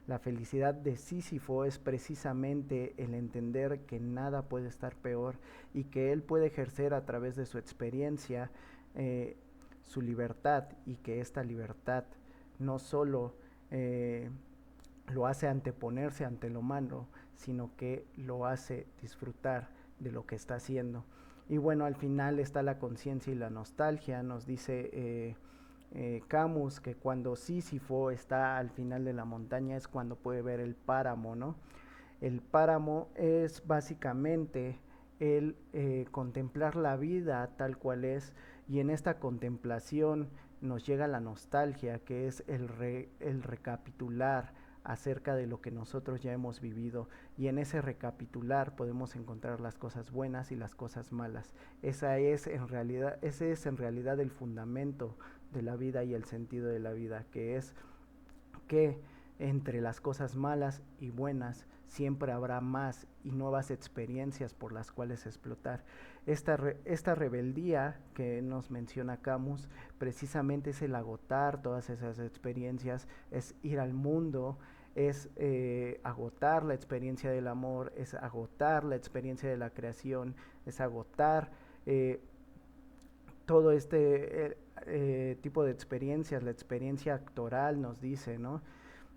Speaker 1: La felicidad de Sísifo es precisamente el entender que nada puede estar peor y que él puede ejercer a través de su experiencia su libertad, y que esta libertad no solo lo hace anteponerse ante lo malo, sino que lo hace disfrutar de lo que está haciendo. Y bueno, al final está la conciencia y la nostalgia. Nos dice Camus que cuando Sísifo está al final de la montaña es cuando puede ver el páramo, ¿no? El páramo es básicamente el contemplar la vida tal cual es, y en esta contemplación nos llega la nostalgia, que es el recapitular acerca de lo que nosotros ya hemos vivido, y en ese recapitular podemos encontrar las cosas buenas y las cosas malas. Ese es en realidad el fundamento de la vida y el sentido de la vida, que es que entre las cosas malas y buenas siempre habrá más y nuevas experiencias por las cuales explotar. Esta rebeldía que nos menciona Camus precisamente es el agotar todas esas experiencias, es ir al mundo, es agotar la experiencia del amor, es agotar la experiencia de la creación, es agotar eh, todo tipo de experiencias. La experiencia actoral nos dice, ¿no?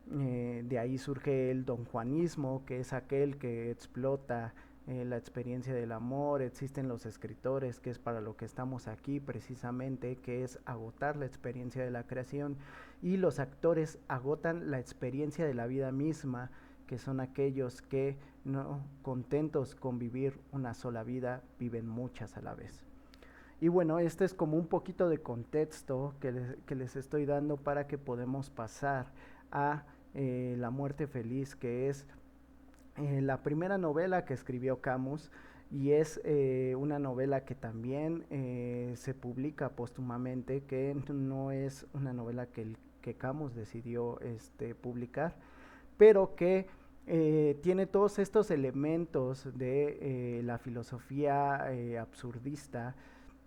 Speaker 1: De ahí surge el donjuanismo, que es aquel que explota la experiencia del amor. Existen los escritores, que es para lo que estamos aquí precisamente, que es agotar la experiencia de la creación, y los actores agotan la experiencia de la vida misma, que son aquellos que, no contentos con vivir una sola vida, viven muchas a la vez. Y bueno, este es como un poquito de contexto que les estoy dando para que podamos pasar a La muerte feliz, que es la primera novela que escribió Camus, y es una novela que también se publica póstumamente, que no es una novela que Camus decidió publicar, pero que tiene todos estos elementos de la filosofía absurdista,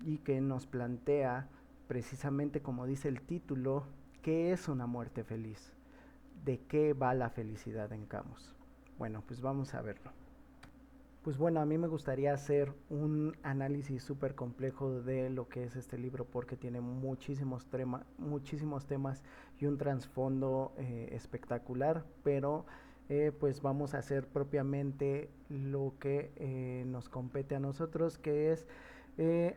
Speaker 1: y que nos plantea precisamente, como dice el título, qué es una muerte feliz, de qué va la felicidad en Camus. Bueno, pues vamos a verlo. Pues bueno, a mí me gustaría hacer un análisis súper complejo de lo que es este libro, porque tiene muchísimos temas y un trasfondo espectacular, pero pues vamos a hacer propiamente lo que nos compete a nosotros, que es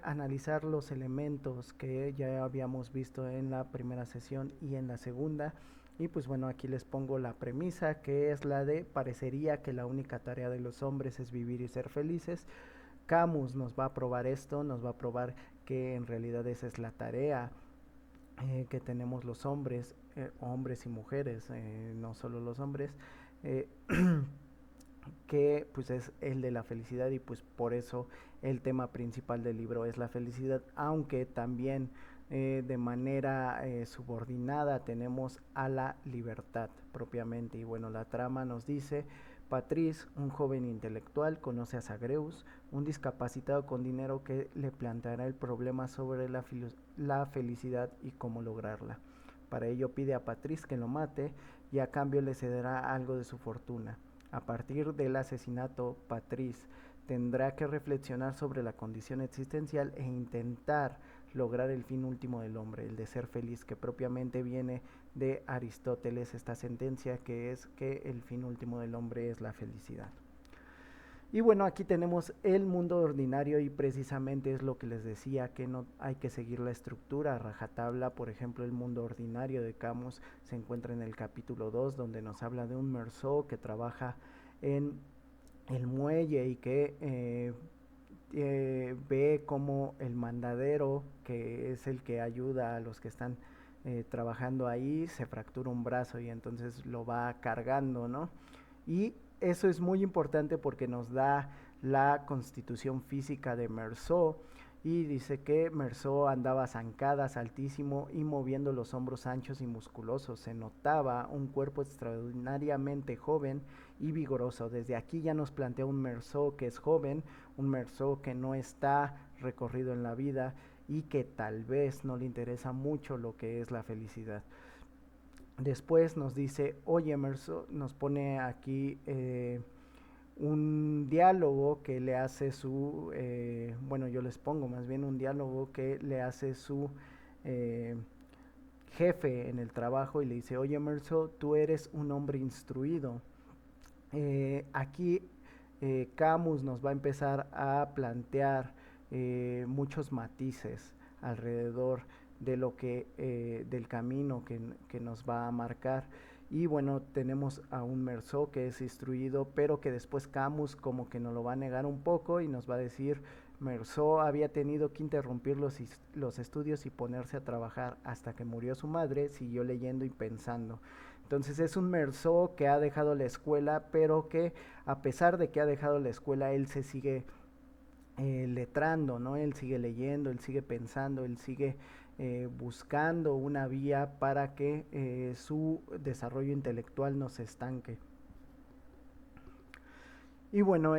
Speaker 1: analizar los elementos que ya habíamos visto en la primera sesión y en la segunda. Y pues bueno, aquí les pongo la premisa, que es la de: parecería que la única tarea de los hombres es vivir y ser felices. Camus nos va a probar esto, nos va a probar que en realidad esa es la tarea que tenemos los hombres, hombres y mujeres, no solo los hombres, eh, que pues es el de la felicidad, y pues por eso el tema principal del libro es la felicidad, aunque también de manera subordinada tenemos a la libertad propiamente. Y bueno, la trama nos dice: Patrice, un joven intelectual, conoce a Zagreus, un discapacitado con dinero, que le planteará el problema sobre la felicidad y cómo lograrla. Para ello pide a Patrice que lo mate, y a cambio le cederá algo de su fortuna. A partir del asesinato, Patrice tendrá que reflexionar sobre la condición existencial e intentar lograr el fin último del hombre, el de ser feliz, que propiamente viene de Aristóteles, esta sentencia, que es que el fin último del hombre es la felicidad. Y bueno, aquí tenemos el mundo ordinario, y precisamente es lo que les decía, que no hay que seguir la estructura a rajatabla. Por ejemplo, el mundo ordinario de Camus se encuentra en el capítulo 2, donde nos habla de un Meursault que trabaja en el muelle, y que ve como el mandadero, que es el que ayuda a los que están trabajando ahí, se fractura un brazo, y entonces lo va cargando, ¿no? Y eso es muy importante porque nos da la constitución física de Meursault, y dice que Meursault andaba zancadas, altísimo y moviendo los hombros anchos y musculosos. Se notaba un cuerpo extraordinariamente joven y vigoroso. Desde aquí ya nos plantea un Meursault que es joven, un Meursault que no está recorrido en la vida, y que tal vez no le interesa mucho lo que es la felicidad. Después nos dice: oye, Meursault, nos pone aquí un diálogo que le hace bueno, yo les pongo más bien un diálogo que le hace su eh, jefe en el trabajo, y le dice: oye, Meursault, tú eres un hombre instruido. Aquí Camus nos va a empezar a plantear muchos matices alrededor de lo que del camino que nos va a marcar. Y bueno, tenemos a un Meursault que es instruido, pero que después Camus como que nos lo va a negar un poco, y nos va a decir: Meursault había tenido que interrumpir los estudios y ponerse a trabajar hasta que murió su madre, siguió leyendo y pensando. Entonces es un Meursault que ha dejado la escuela, pero que a pesar de que ha dejado la escuela, él se sigue letrando, ¿no? Él sigue leyendo, él sigue pensando, él sigue buscando una vía para que su desarrollo intelectual no se estanque. Y bueno,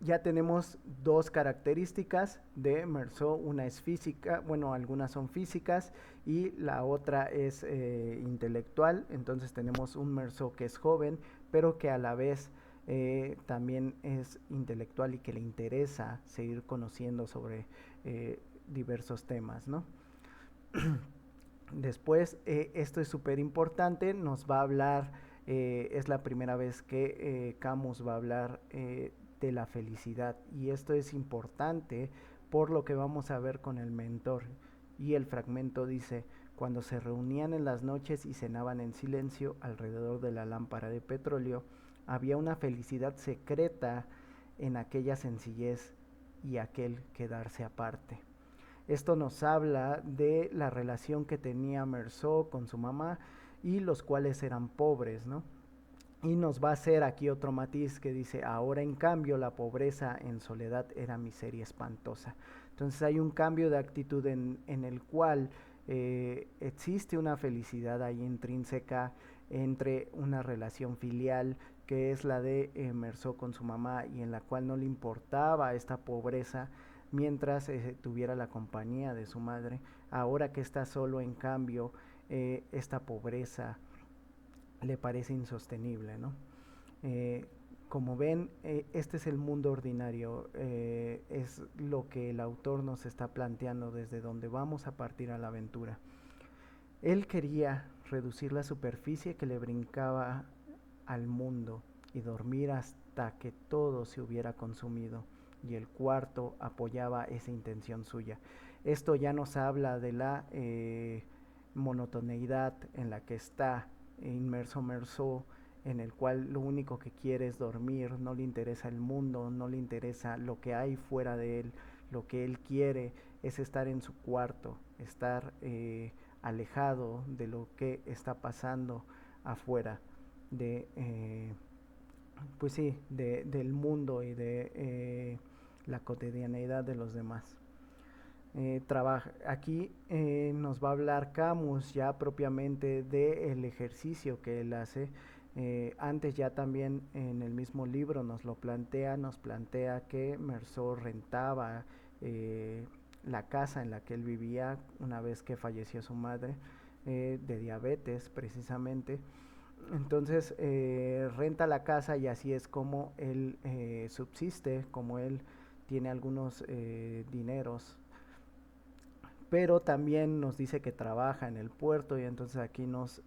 Speaker 1: ya tenemos dos características de Meursault, una es física, bueno, algunas son físicas y la otra es intelectual. Entonces tenemos un Meursault que es joven, pero que a la vez también es intelectual y que le interesa seguir conociendo sobre diversos temas, ¿no? Después, esto es súper importante, nos va a hablar, es la primera vez que Camus va a hablar de la felicidad, y esto es importante por lo que vamos a ver con el mentor. Y el fragmento dice: cuando se reunían en las noches y cenaban en silencio alrededor de la lámpara de petróleo, había una felicidad secreta en aquella sencillez y aquel quedarse aparte. Esto nos habla de la relación que tenía Meursault con su mamá y los cuales eran pobres, ¿no? Y nos va a hacer aquí otro matiz que dice: ahora en cambio la pobreza en soledad era miseria espantosa. Entonces hay un cambio de actitud en el cual existe una felicidad ahí intrínseca entre una relación filial que es la de Meursault con su mamá, y en la cual no le importaba esta pobreza mientras tuviera la compañía de su madre. Ahora que está solo, en cambio, esta pobreza le parece insostenible, ¿no? Eh, como ven, este es el mundo ordinario, es lo que el autor nos está planteando desde donde vamos a partir a la aventura. Él quería reducir la superficie que le brincaba al mundo y dormir hasta que todo se hubiera consumido, y el cuarto apoyaba esa intención suya. Esto ya nos habla de la monotoneidad en la que está inmerso Meursault, en el cual lo único que quiere es dormir, no le interesa el mundo, no le interesa lo que hay fuera de él, lo que él quiere es estar en su cuarto, estar alejado de lo que está pasando afuera de pues sí, del mundo y de la cotidianeidad de los demás. Aquí nos va a hablar Camus ya propiamente del ejercicio que él hace. Antes ya también en el mismo libro nos plantea que Meursault rentaba la casa en la que él vivía una vez que falleció su madre de diabetes precisamente. Entonces renta la casa y así es como él subsiste, como él tiene algunos dineros, pero también nos dice que trabaja en el puerto, y entonces aquí nos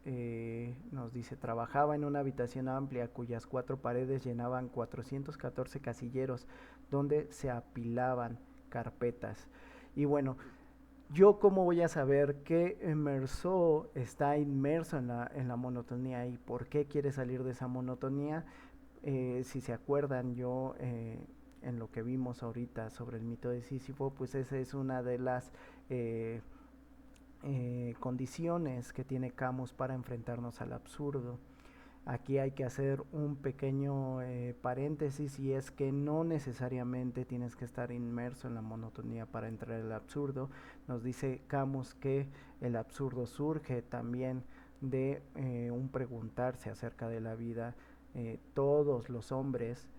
Speaker 1: dice: trabajaba en una habitación amplia cuyas 4 paredes llenaban 414 casilleros donde se apilaban carpetas. Y bueno, yo cómo voy a saber que Meursault está inmerso en la monotonía y por qué quiere salir de esa monotonía. Si se acuerdan, yo en lo que vimos ahorita sobre el mito de Sísifo, pues esa es una de las eh, condiciones que tiene Camus para enfrentarnos al absurdo. Aquí hay que hacer un pequeño paréntesis, y es que no necesariamente tienes que estar inmerso en la monotonía para entrar al absurdo. Nos dice Camus que el absurdo surge también de un preguntarse acerca de la vida. Todos los hombres,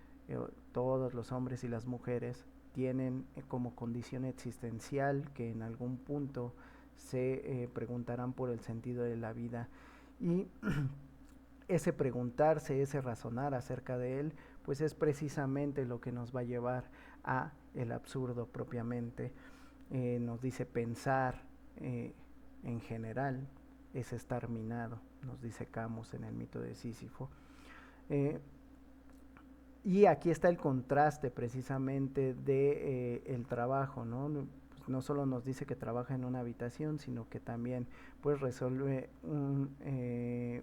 Speaker 1: todos los hombres y las mujeres tienen como condición existencial que en algún punto se preguntarán por el sentido de la vida, y ese preguntarse, ese razonar acerca de él, pues es precisamente lo que nos va a llevar a el absurdo propiamente. Nos dice: pensar en general es estar minado, nos dice Camus en el mito de Sísifo. Y aquí está el contraste precisamente de el trabajo, ¿no? No solo nos dice que trabaja en una habitación, sino que también pues resuelve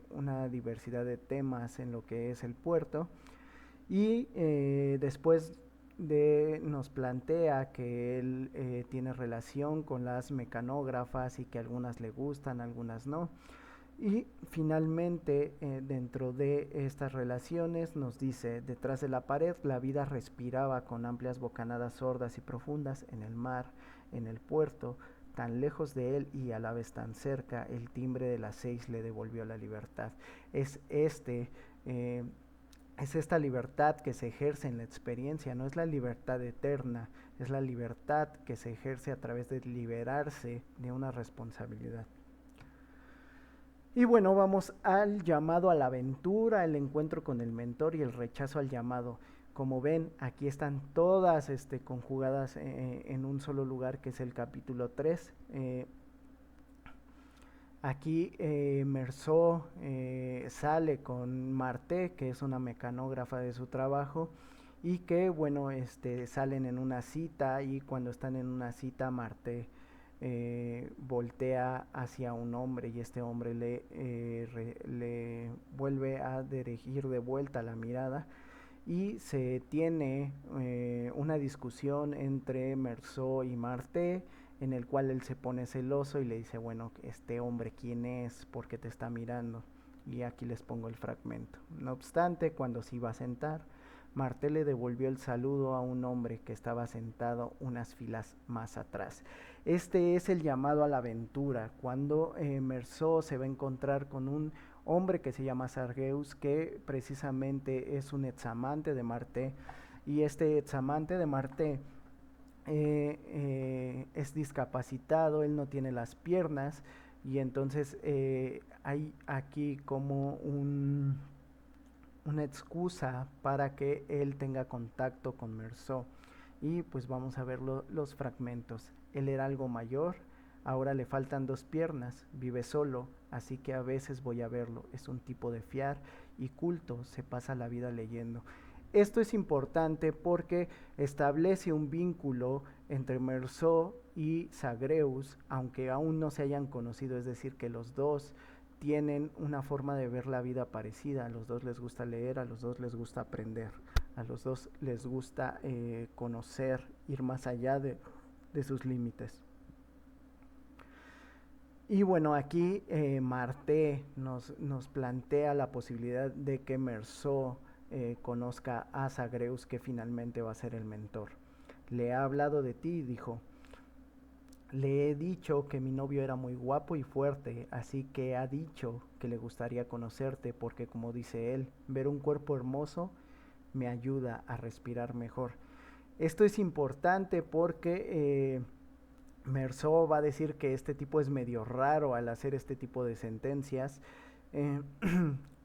Speaker 1: una diversidad de temas en lo que es el puerto. Y después nos plantea que él tiene relación con las mecanógrafas y que algunas le gustan, algunas no. Y finalmente, dentro de estas relaciones, nos dice: detrás de la pared, la vida respiraba con amplias bocanadas sordas y profundas en el mar, en el puerto, tan lejos de él y a la vez tan cerca, el timbre de las 6 le devolvió la libertad. Es eh, es esta libertad que se ejerce en la experiencia, no es la libertad eterna, es la libertad que se ejerce a través de liberarse de una responsabilidad. Y bueno, vamos al llamado a la aventura, el encuentro con el mentor y el rechazo al llamado. Como ven, aquí están todas conjugadas en un solo lugar, que es el capítulo 3. Aquí Meursault sale con Marté, que es una mecanógrafa de su trabajo, y que bueno, salen en una cita, y cuando están en una cita, Marté voltea hacia un hombre, y este hombre le vuelve a dirigir de vuelta la mirada, y se tiene una discusión entre Meursault y Marté, en el cual él se pone celoso y le dice: bueno, este hombre quién es, por qué te está mirando. Y aquí les pongo el fragmento. No obstante, cuando se iba a sentar, Marté le devolvió el saludo a un hombre que estaba sentado unas filas más atrás. Este es el llamado a la aventura, cuando Meursault se va a encontrar con un hombre que se llama Sargeus, que precisamente es un examante de Marté, y este examante de Marté es discapacitado, él no tiene las piernas, y entonces hay aquí como una excusa para que él tenga contacto con Meursault. Y pues vamos a ver los fragmentos. Él era algo mayor, ahora le faltan 2 piernas, vive solo, así que a veces voy a verlo. Es un tipo de fiar y culto, se pasa la vida leyendo. Esto es importante porque establece un vínculo entre Meursault y Zagreus, aunque aún no se hayan conocido, es decir, que los dos tienen una forma de ver la vida parecida. A los dos les gusta leer, a los dos les gusta aprender, a los dos les gusta conocer, ir más allá de sus límites. Y bueno, aquí Marté nos plantea la posibilidad de que Meursault conozca a Zagreus, que finalmente va a ser el mentor. Le ha hablado de ti, dijo. Le he dicho que mi novio era muy guapo y fuerte, así que ha dicho que le gustaría conocerte porque, como dice él, ver un cuerpo hermoso me ayuda a respirar mejor. Esto es importante porque Meursault va a decir que este tipo es medio raro al hacer este tipo de sentencias, eh,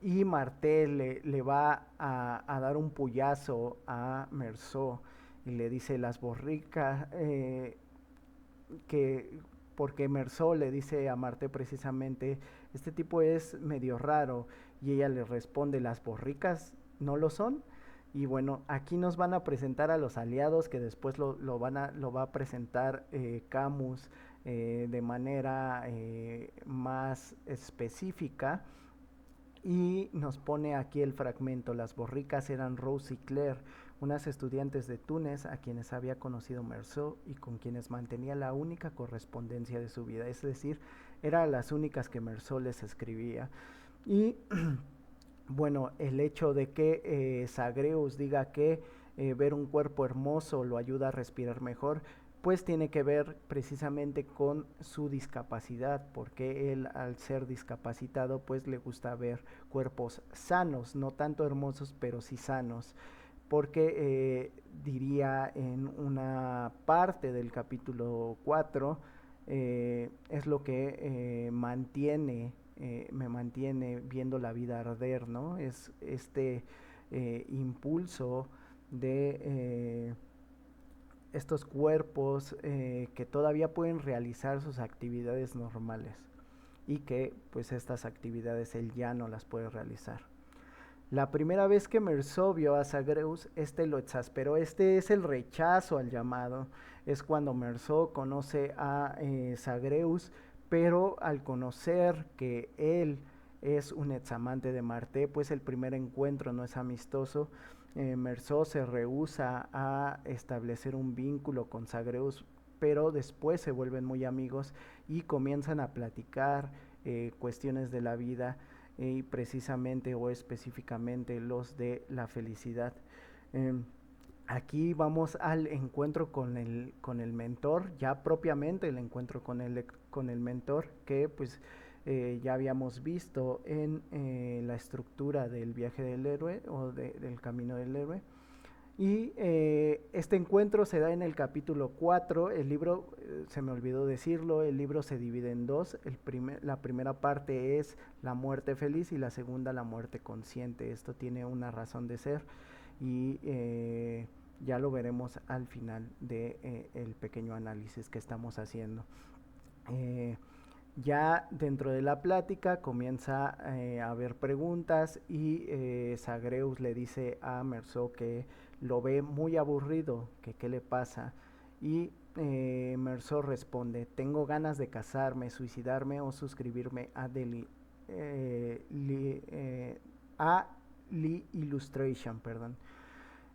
Speaker 1: y Marté le va a dar un puyazo a Meursault y le dice: las borricas, que porque Meursault le dice a Marté precisamente: este tipo es medio raro, y ella le responde: las borricas no lo son. Y bueno, aquí nos van a presentar a los aliados, que después lo va a presentar Camus de manera más específica, y nos pone aquí el fragmento: las borricas eran Rose y Claire, unas estudiantes de Túnez a quienes había conocido Meursault y con quienes mantenía la única correspondencia de su vida, es decir, eran las únicas que Meursault les escribía. Y bueno, el hecho de que Zagreus diga que ver un cuerpo hermoso lo ayuda a respirar mejor, pues tiene que ver precisamente con su discapacidad, porque él, al ser discapacitado, pues le gusta ver cuerpos sanos, no tanto hermosos, pero sí sanos, porque diría en una parte del capítulo 4, es lo que me mantiene viendo la vida arder, ¿no? Es este impulso de estos cuerpos que todavía pueden realizar sus actividades normales, y que pues estas actividades él ya no las puede realizar. La primera vez que Meursault vio a Zagreus, lo exasperó. Este es el rechazo al llamado. Es cuando Meursault conoce a Zagreus, pero al conocer que él es un examante de Marté, pues el primer encuentro no es amistoso, Merceau se rehúsa a establecer un vínculo con Zagreus, pero después se vuelven muy amigos y comienzan a platicar cuestiones de la vida y precisamente o específicamente los de la felicidad. Em, Aquí vamos al encuentro con el mentor, ya propiamente el encuentro con el mentor, que pues ya habíamos visto en la estructura del viaje del héroe o del camino del héroe. Y este encuentro se da en el capítulo 4. El libro, se me olvidó decirlo, el libro se divide en dos. La primera parte es la muerte feliz y la segunda la muerte consciente. Esto tiene una razón de ser y ya lo veremos al final de el pequeño análisis que estamos haciendo. Eh, ya dentro de la plática comienza a haber preguntas y Zagreus le dice a Merceau que lo ve muy aburrido, que qué le pasa. Y Merceau responde, tengo ganas de casarme, suicidarme o suscribirme a a Lee Illustration, perdón.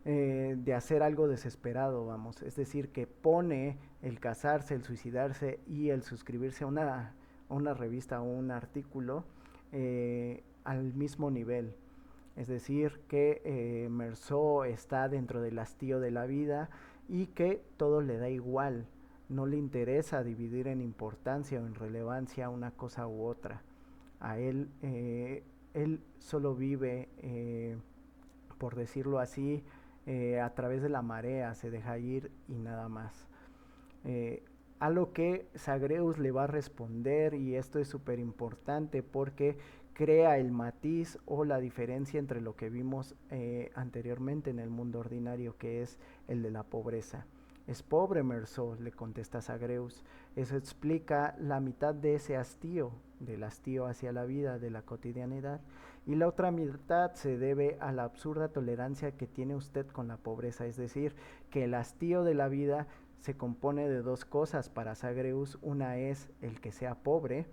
Speaker 1: De hacer algo desesperado, vamos. Es decir, que pone el casarse, el suicidarse y el suscribirse a una revista o un artículo al mismo nivel. Es decir, que Merceau está dentro del hastío de la vida y que todo le da igual. No le interesa dividir en importancia o en relevancia una cosa u otra. A él solo vive, por decirlo así, a través de la marea, se deja ir y nada más. Eh, a lo que Zagreus le va a responder, y esto es súper importante porque crea el matiz o la diferencia entre lo que vimos anteriormente en el mundo ordinario, que es el de la pobreza. Es pobre Merceau, le contesta Zagreus. Eso explica la mitad de ese hastío, del hastío hacia la vida, de la cotidianidad, y la otra mitad se debe a la absurda tolerancia que tiene usted con la pobreza, es decir, que el hastío de la vida se compone de dos cosas para Zagreus. Una es el que sea pobre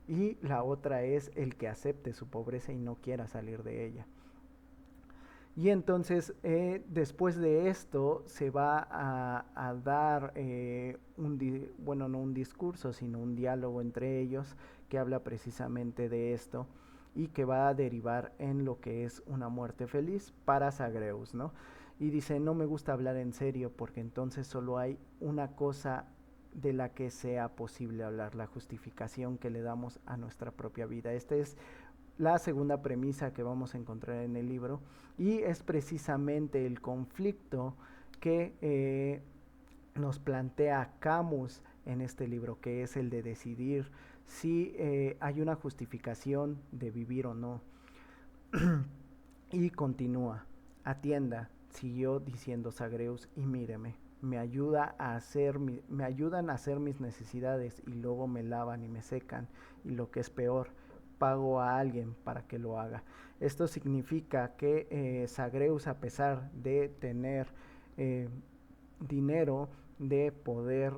Speaker 1: y la otra es el que acepte su pobreza y no quiera salir de ella. Y entonces después de esto se va a dar bueno, no un discurso, sino un diálogo entre ellos que habla precisamente de esto y que va a derivar en lo que es una muerte feliz para Zagreus, ¿no? Y dice, no me gusta hablar en serio porque entonces solo hay una cosa de la que sea posible hablar, la justificación que le damos a nuestra propia vida. Esta es la segunda premisa que vamos a encontrar en el libro y es precisamente el conflicto que nos plantea Camus en este libro, que es el de decidir si hay una justificación de vivir o no. Y continúa, atienda, siguió diciendo Zagreus, y míreme, me ayudan a hacer mis necesidades y luego me lavan y me secan, y lo que es peor, pago a alguien para que lo haga. Esto significa que Zagreus, a pesar de tener eh, dinero, de poder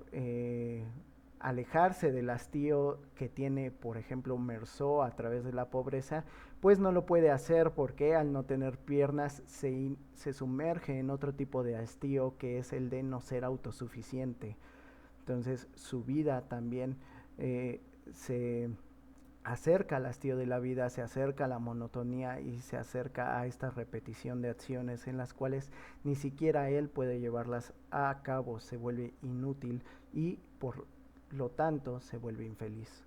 Speaker 1: alejarse del hastío que tiene, por ejemplo, Merceau a través de la pobreza, pues no lo puede hacer porque al no tener piernas se sumerge en otro tipo de hastío que es el de no ser autosuficiente. Entonces su vida también se acerca al hastío de la vida, se acerca a la monotonía y se acerca a esta repetición de acciones en las cuales ni siquiera él puede llevarlas a cabo, se vuelve inútil y por lo tanto se vuelve infeliz.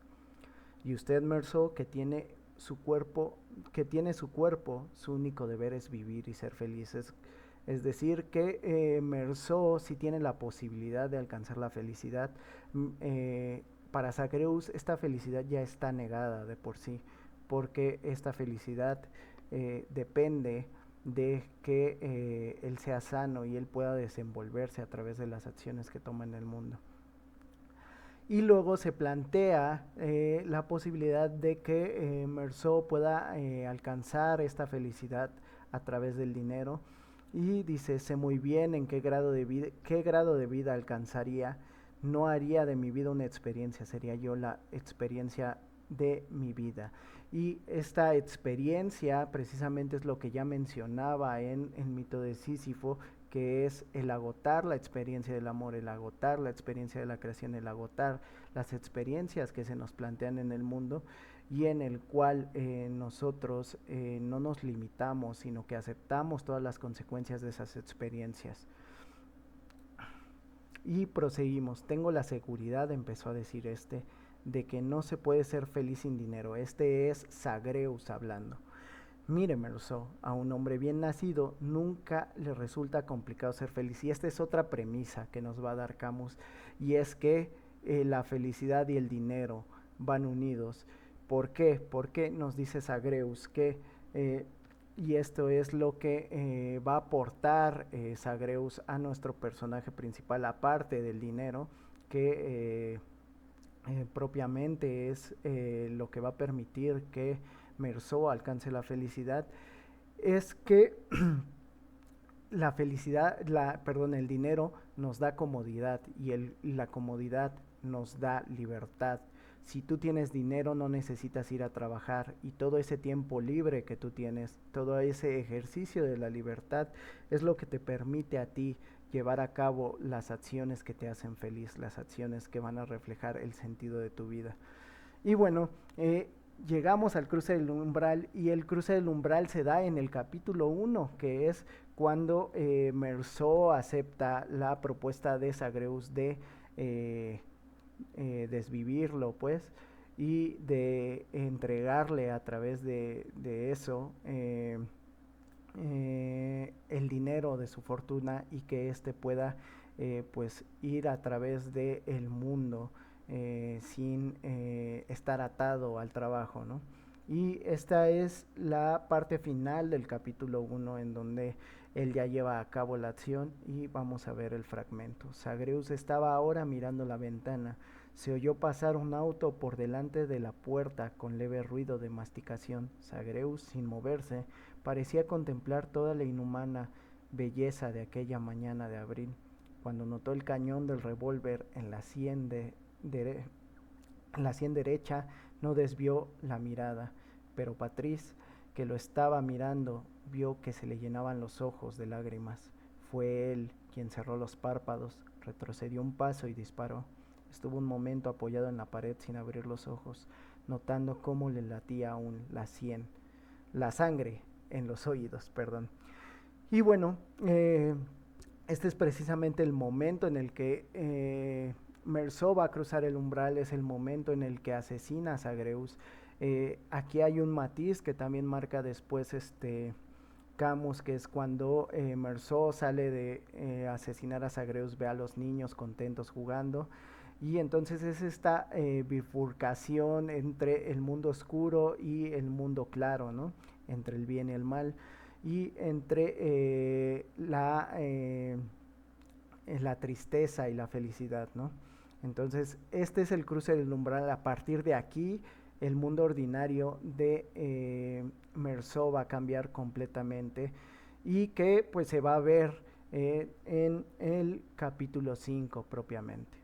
Speaker 1: Y usted, Merceau, que tiene su cuerpo, su único deber es vivir y ser feliz. Es decir, que Merceau sí tiene la posibilidad de alcanzar la felicidad. Para Zagreus esta felicidad ya está negada de por sí, porque esta felicidad depende de que él sea sano y él pueda desenvolverse a través de las acciones que toma en el mundo. Y luego se plantea la posibilidad de que Merceau pueda alcanzar esta felicidad a través del dinero. Y dice, sé muy bien en qué grado de vida alcanzaría. No haría de mi vida una experiencia, sería yo la experiencia de mi vida. Y esta experiencia precisamente es lo que ya mencionaba en el mito de Sísifo, que es el agotar la experiencia del amor, el agotar la experiencia de la creación, el agotar las experiencias que se nos plantean en el mundo y en el cual nosotros no nos limitamos, sino que aceptamos todas las consecuencias de esas experiencias. Y proseguimos. Tengo la seguridad, empezó a decir de que no se puede ser feliz sin dinero. Este es Zagreus hablando. Mire, Meursault, a un hombre bien nacido nunca le resulta complicado ser feliz. Y esta es otra premisa que nos va a dar Camus, y es que la felicidad y el dinero van unidos. ¿Por qué? Porque nos dice Zagreus que, y esto es lo que va a aportar Zagreus a nuestro personaje principal, aparte del dinero, que propiamente es lo que va a permitir que Meursault alcance la felicidad, es que la felicidad, perdón, el dinero nos da comodidad y la comodidad nos da libertad. Si tú tienes dinero no necesitas ir a trabajar y todo ese tiempo libre que tú tienes, todo ese ejercicio de la libertad es lo que te permite a ti llevar a cabo las acciones que te hacen feliz, las acciones que van a reflejar el sentido de tu vida. Y bueno, llegamos al cruce del umbral y el cruce del umbral se da en el capítulo 1, que es cuando Meursault acepta la propuesta de Zagreus de desvivirlo, pues, y de entregarle a través de eso el dinero de su fortuna y que éste pueda pues ir a través del el mundo sin estar atado al trabajo, ¿no? Y esta es la parte final del capítulo 1 en donde él ya lleva a cabo la acción y vamos a ver el fragmento. Zagreus estaba ahora mirando la ventana. Se oyó pasar un auto por delante de la puerta con leve ruido de masticación. Zagreus, sin moverse, parecía contemplar toda la inhumana belleza de aquella mañana de abril. Cuando notó el cañón del revólver en la sien derecha, no desvió la mirada, pero Patrice, que lo estaba mirando, vio que se le llenaban los ojos de lágrimas. Fue él quien cerró los párpados, retrocedió un paso y disparó. Estuvo un momento apoyado en la pared sin abrir los ojos, notando cómo le latía aún la sangre en los oídos, perdón. Y bueno, este es precisamente el momento en el que Meursault va a cruzar el umbral, es el momento en el que asesina a Zagreus. Aquí hay un matiz que también marca después Camus, que es cuando Meursault sale de asesinar a Zagreus, ve a los niños contentos jugando. Y entonces es esta bifurcación entre el mundo oscuro y el mundo claro, ¿no? Entre el bien y el mal. Y entre la tristeza y la felicidad, ¿no? Entonces, este es el cruce del umbral. A partir de aquí, el mundo ordinario de Meursault va a cambiar completamente y que pues se va a ver en el capítulo 5 propiamente.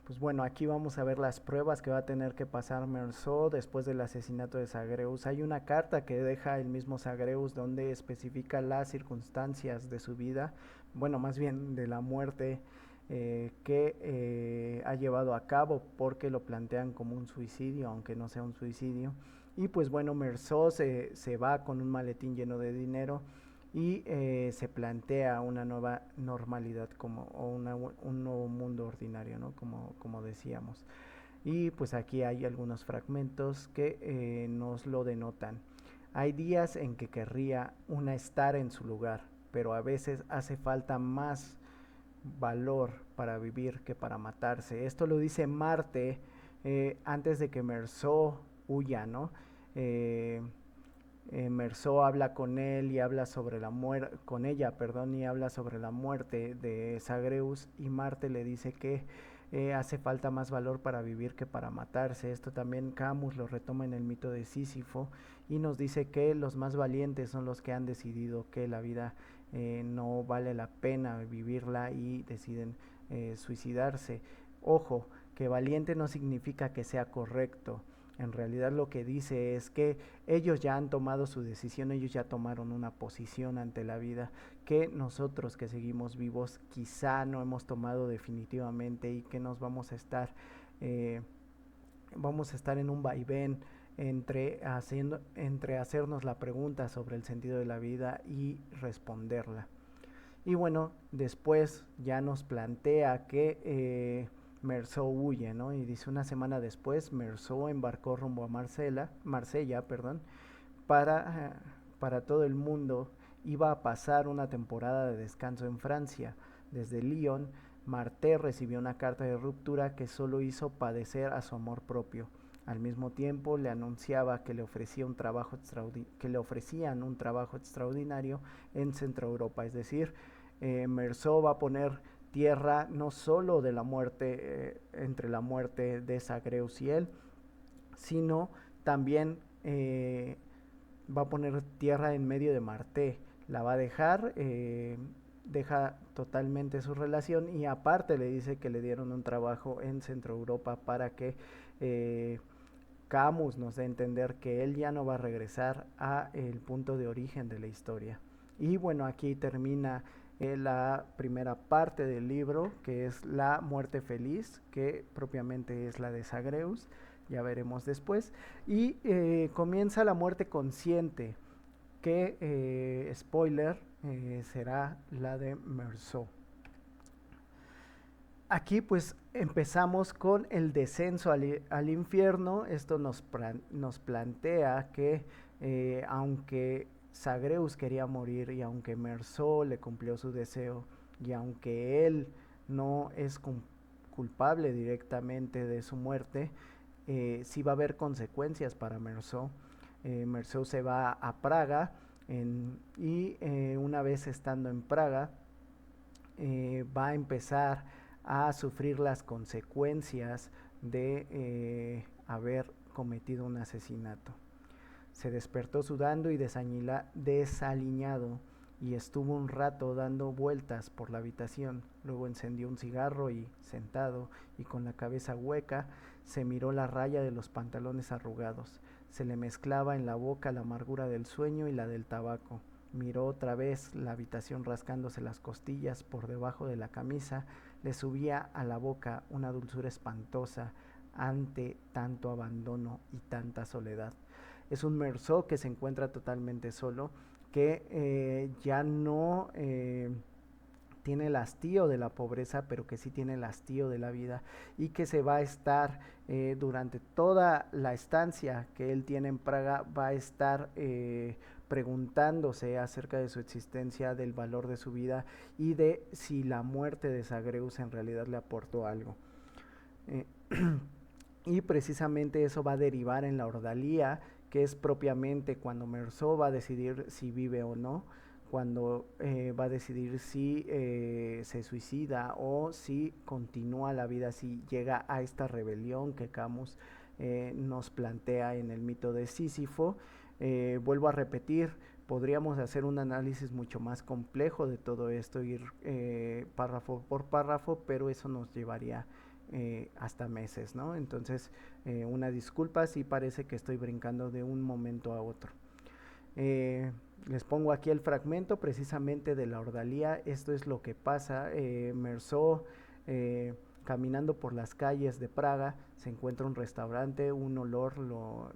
Speaker 1: Pues bueno, aquí vamos a ver las pruebas que va a tener que pasar Meursault después del asesinato de Zagreus. Hay una carta que deja el mismo Zagreus donde especifica las circunstancias de su vida, bueno, más bien de la muerte que ha llevado a cabo, porque lo plantean como un suicidio, aunque no sea un suicidio. Y pues bueno, Meursault se va con un maletín lleno de dinero y se plantea una nueva normalidad o un nuevo mundo ordinario, ¿no? Como decíamos. Y pues aquí hay algunos fragmentos que nos lo denotan. Hay días en que querría una estar en su lugar, pero a veces hace falta más valor para vivir que para matarse. Esto lo dice Marte antes de que Meursault huya, ¿no? Meursault habla con él y habla sobre la muerte, con ella, perdón, y habla sobre la muerte de Zagreus, y Marte le dice que hace falta más valor para vivir que para matarse. Esto también Camus lo retoma en el mito de Sísifo y nos dice que los más valientes son los que han decidido que la vida no vale la pena vivirla y deciden suicidarse. Ojo, que valiente no significa que sea correcto. En realidad lo que dice es que ellos ya han tomado su decisión, ellos ya tomaron una posición ante la vida que nosotros que seguimos vivos quizá no hemos tomado definitivamente, y que nos eh, vamos a estar en un vaivén entre hacernos la pregunta sobre el sentido de la vida y responderla. Y bueno, después ya nos plantea que Meursault huye, ¿no? Y dice: una semana después, Meursault embarcó rumbo a Marsella, perdón, para todo el mundo. Iba a pasar una temporada de descanso en Francia. Desde Lyon, Marté recibió una carta de ruptura que solo hizo padecer a su amor propio. Al mismo tiempo le anunciaba que le ofrecían un trabajo extraordinario en Centro Europa, es decir, Meursault va a poner tierra no solo de la muerte, entre la muerte de Zagreus y él, sino también va a poner tierra en medio de Marté. La va a dejar, deja totalmente su relación, y aparte le dice que le dieron un trabajo en Centro Europa para que Camus nos dé a entender que él ya no va a regresar a el punto de origen de la historia. Y bueno, aquí termina la primera parte del libro, que es la muerte feliz, que propiamente es la de Zagreus, ya veremos después. Y comienza la muerte consciente, que, spoiler, será la de Meursault. Aquí pues empezamos con el descenso al infierno. Esto nos plantea que aunque Zagreus quería morir, y aunque Meursault le cumplió su deseo, y aunque él no es culpable directamente de su muerte, sí va a haber consecuencias para Meursault. Meursault se va a Praga, y una vez estando en Praga, va a empezar a sufrir las consecuencias de haber cometido un asesinato. Se despertó sudando y desaliñado, y estuvo un rato dando vueltas por la habitación. Luego encendió un cigarro y, sentado y con la cabeza hueca, se miró la raya de los pantalones arrugados. Se le mezclaba en la boca la amargura del sueño y la del tabaco. Miró otra vez la habitación rascándose las costillas. Por debajo de la camisa le subía a la boca una dulzura espantosa ante tanto abandono y tanta soledad. Es un Meursault que se encuentra totalmente solo, que ya no tiene el hastío de la pobreza, pero que sí tiene el hastío de la vida, y que se va a estar durante toda la estancia que él tiene en Praga, va a estar preguntándose acerca de su existencia, del valor de su vida, y de si la muerte de Zagreus en realidad le aportó algo. Eh, y precisamente eso va a derivar en la ordalía, que es propiamente cuando Meursault va a decidir si vive o no, cuando va a decidir si se suicida o si continúa la vida, si llega a esta rebelión que Camus nos plantea en el mito de Sísifo. Vuelvo a repetir, podríamos hacer un análisis mucho más complejo de todo esto, ir párrafo por párrafo, pero eso nos llevaría hasta meses, ¿no? Entonces, una disculpa si parece que estoy brincando de un momento a otro. Les pongo aquí el fragmento precisamente de la ordalía. Esto es lo que pasa. Meursault, caminando por las calles de Praga, se encuentra un restaurante, un olor lo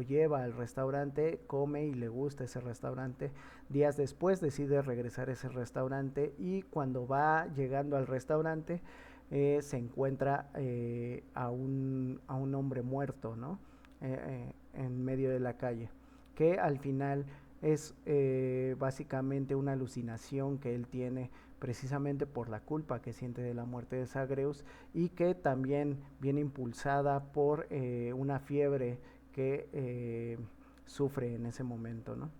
Speaker 1: lleva al restaurante, come y le gusta ese restaurante. Días después decide regresar a ese restaurante, y cuando va llegando al restaurante se encuentra a un hombre muerto, ¿no? En medio de la calle, que al final es básicamente una alucinación que él tiene precisamente por la culpa que siente de la muerte de Zagreus, y que también viene impulsada por una fiebre que sufre en ese momento, ¿no?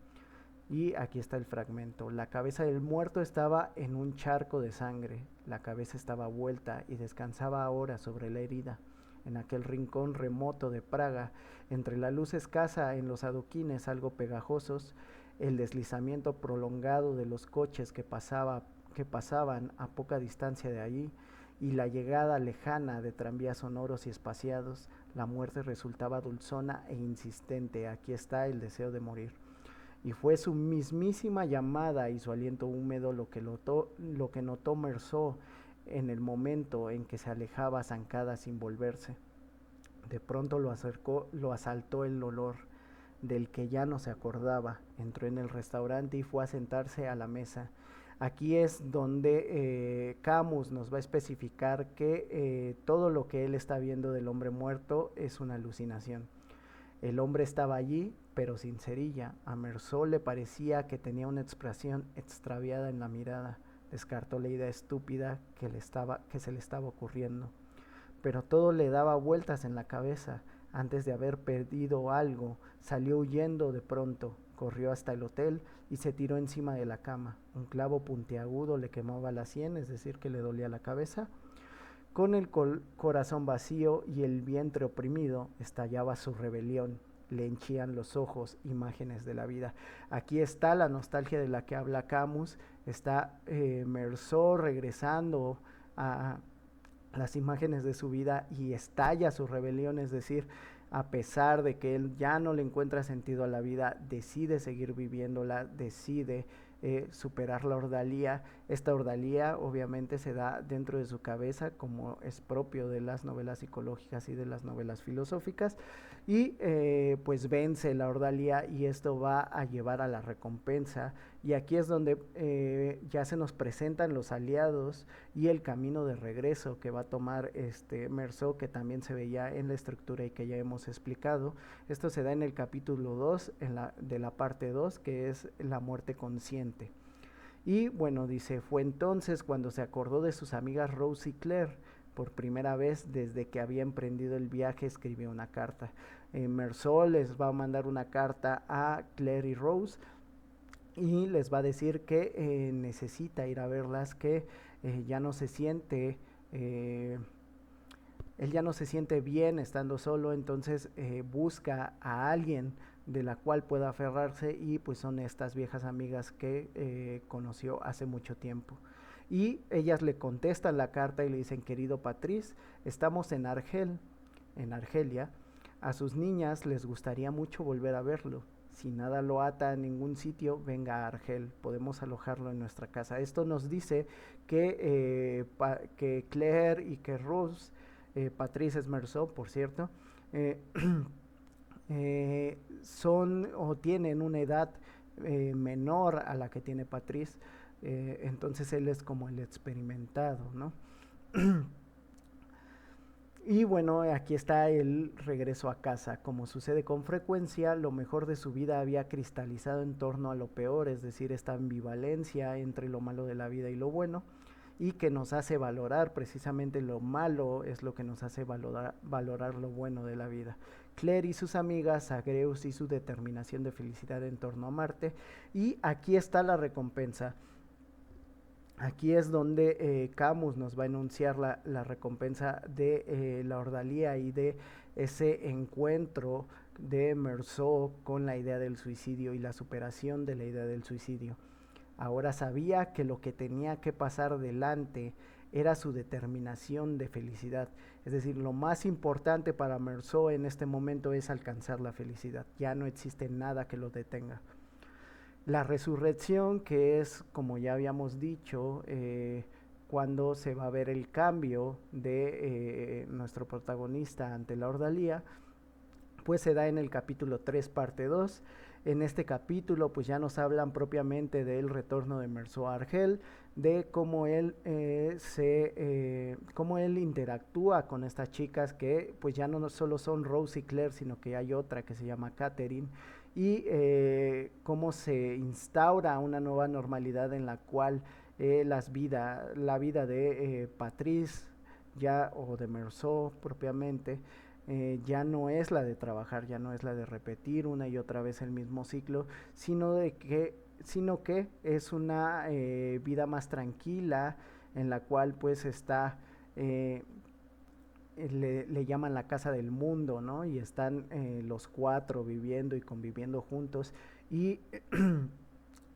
Speaker 1: Y aquí está el fragmento. La cabeza del muerto estaba en un charco de sangre. La cabeza estaba vuelta y descansaba ahora sobre la herida. En aquel rincón remoto de Praga, entre la luz escasa en los adoquines algo pegajosos, el deslizamiento prolongado de los coches que pasaban a poca distancia de allí, y la llegada lejana de tranvías sonoros y espaciados, la muerte resultaba dulzona e insistente. Aquí está el deseo de morir. Y fue su mismísima llamada y su aliento húmedo lo que notó Meursault en el momento en que se alejaba zancada sin volverse. De pronto lo asaltó el olor del que ya no se acordaba. Entró en el restaurante y fue a sentarse a la mesa. Aquí es donde Camus nos va a especificar que todo lo que él está viendo del hombre muerto es una alucinación. El hombre estaba allí, pero sin cerilla. A Meursault le parecía que tenía una expresión extraviada en la mirada. Descartó la idea estúpida que se le estaba ocurriendo. Pero todo le daba vueltas en la cabeza. Antes de haber perdido algo, salió huyendo de pronto, corrió hasta el hotel y se tiró encima de la cama. Un clavo puntiagudo le quemaba la sien, es decir, que le dolía la cabeza. Con el corazón vacío y el vientre oprimido, estallaba su rebelión. Le henchían los ojos imágenes de la vida. Aquí está la nostalgia de la que habla Camus. Está Meursault regresando a las imágenes de su vida y estalla su rebelión, es decir, a pesar de que él ya no le encuentra sentido a la vida, decide seguir viviéndola, decide superar la ordalía. Esta ordalía obviamente se da dentro de su cabeza, como es propio de las novelas psicológicas y de las novelas filosóficas, y pues vence la ordalía y esto va a llevar a la recompensa. Y aquí es donde ya se nos presentan los aliados y el camino de regreso que va a tomar Meursault, que también se veía en la estructura y que ya hemos explicado. Esto se da en el capítulo 2 de la parte 2, que es la muerte consciente. Y bueno, dice, fue entonces cuando se acordó de sus amigas Rose y Claire. Por primera vez desde que había emprendido el viaje escribió una carta. Meursault les va a mandar una carta a Claire y Rose y les va a decir que necesita ir a verlas, que ya no se siente él ya no se siente bien estando solo, entonces busca a alguien de la cual pueda aferrarse y pues son estas viejas amigas que conoció hace mucho tiempo. Y ellas le contestan la carta y le dicen, querido Patrice, estamos en Argelia, a sus niñas les gustaría mucho volver a verlo. Si nada lo ata a ningún sitio, venga a Argel, podemos alojarlo en nuestra casa. Esto nos dice que Claire y que Rose, Patrice es Meursault, por cierto, eh, son o tienen una edad menor a la que tiene Patrice, entonces él es como el experimentado, ¿no? Y bueno, aquí está el regreso a casa. Como sucede con frecuencia, lo mejor de su vida había cristalizado en torno a lo peor, es decir, esta ambivalencia entre lo malo de la vida y lo bueno, y que nos hace valorar precisamente lo malo, es lo que nos hace valorar lo bueno de la vida. Claire y sus amigas, Agreus y su determinación de felicidad en torno a Marte, y aquí está la recompensa. Aquí es donde Camus nos va a enunciar la recompensa de la ordalía y de ese encuentro de Meursault con la idea del suicidio y la superación de la idea del suicidio. Ahora sabía que lo que tenía que pasar delante era su determinación de felicidad. Es decir, lo más importante para Meursault en este momento es alcanzar la felicidad. Ya no existe nada que lo detenga. La resurrección, que es, como ya habíamos dicho, cuando se va a ver el cambio de nuestro protagonista ante la ordalía, pues se da en el capítulo 3, parte 2. En este capítulo pues ya nos hablan propiamente del retorno de Meursault a Argel, de cómo él interactúa con estas chicas que pues ya no solo son Rose y Claire, sino que hay otra que se llama Catherine, y cómo se instaura una nueva normalidad en la cual la vida de Patrice ya o de Meursault propiamente ya no es la de trabajar, ya no es la de repetir una y otra vez el mismo ciclo, sino que es una vida más tranquila en la cual pues está le llaman la casa del mundo, ¿no? Y están los cuatro viviendo y conviviendo juntos y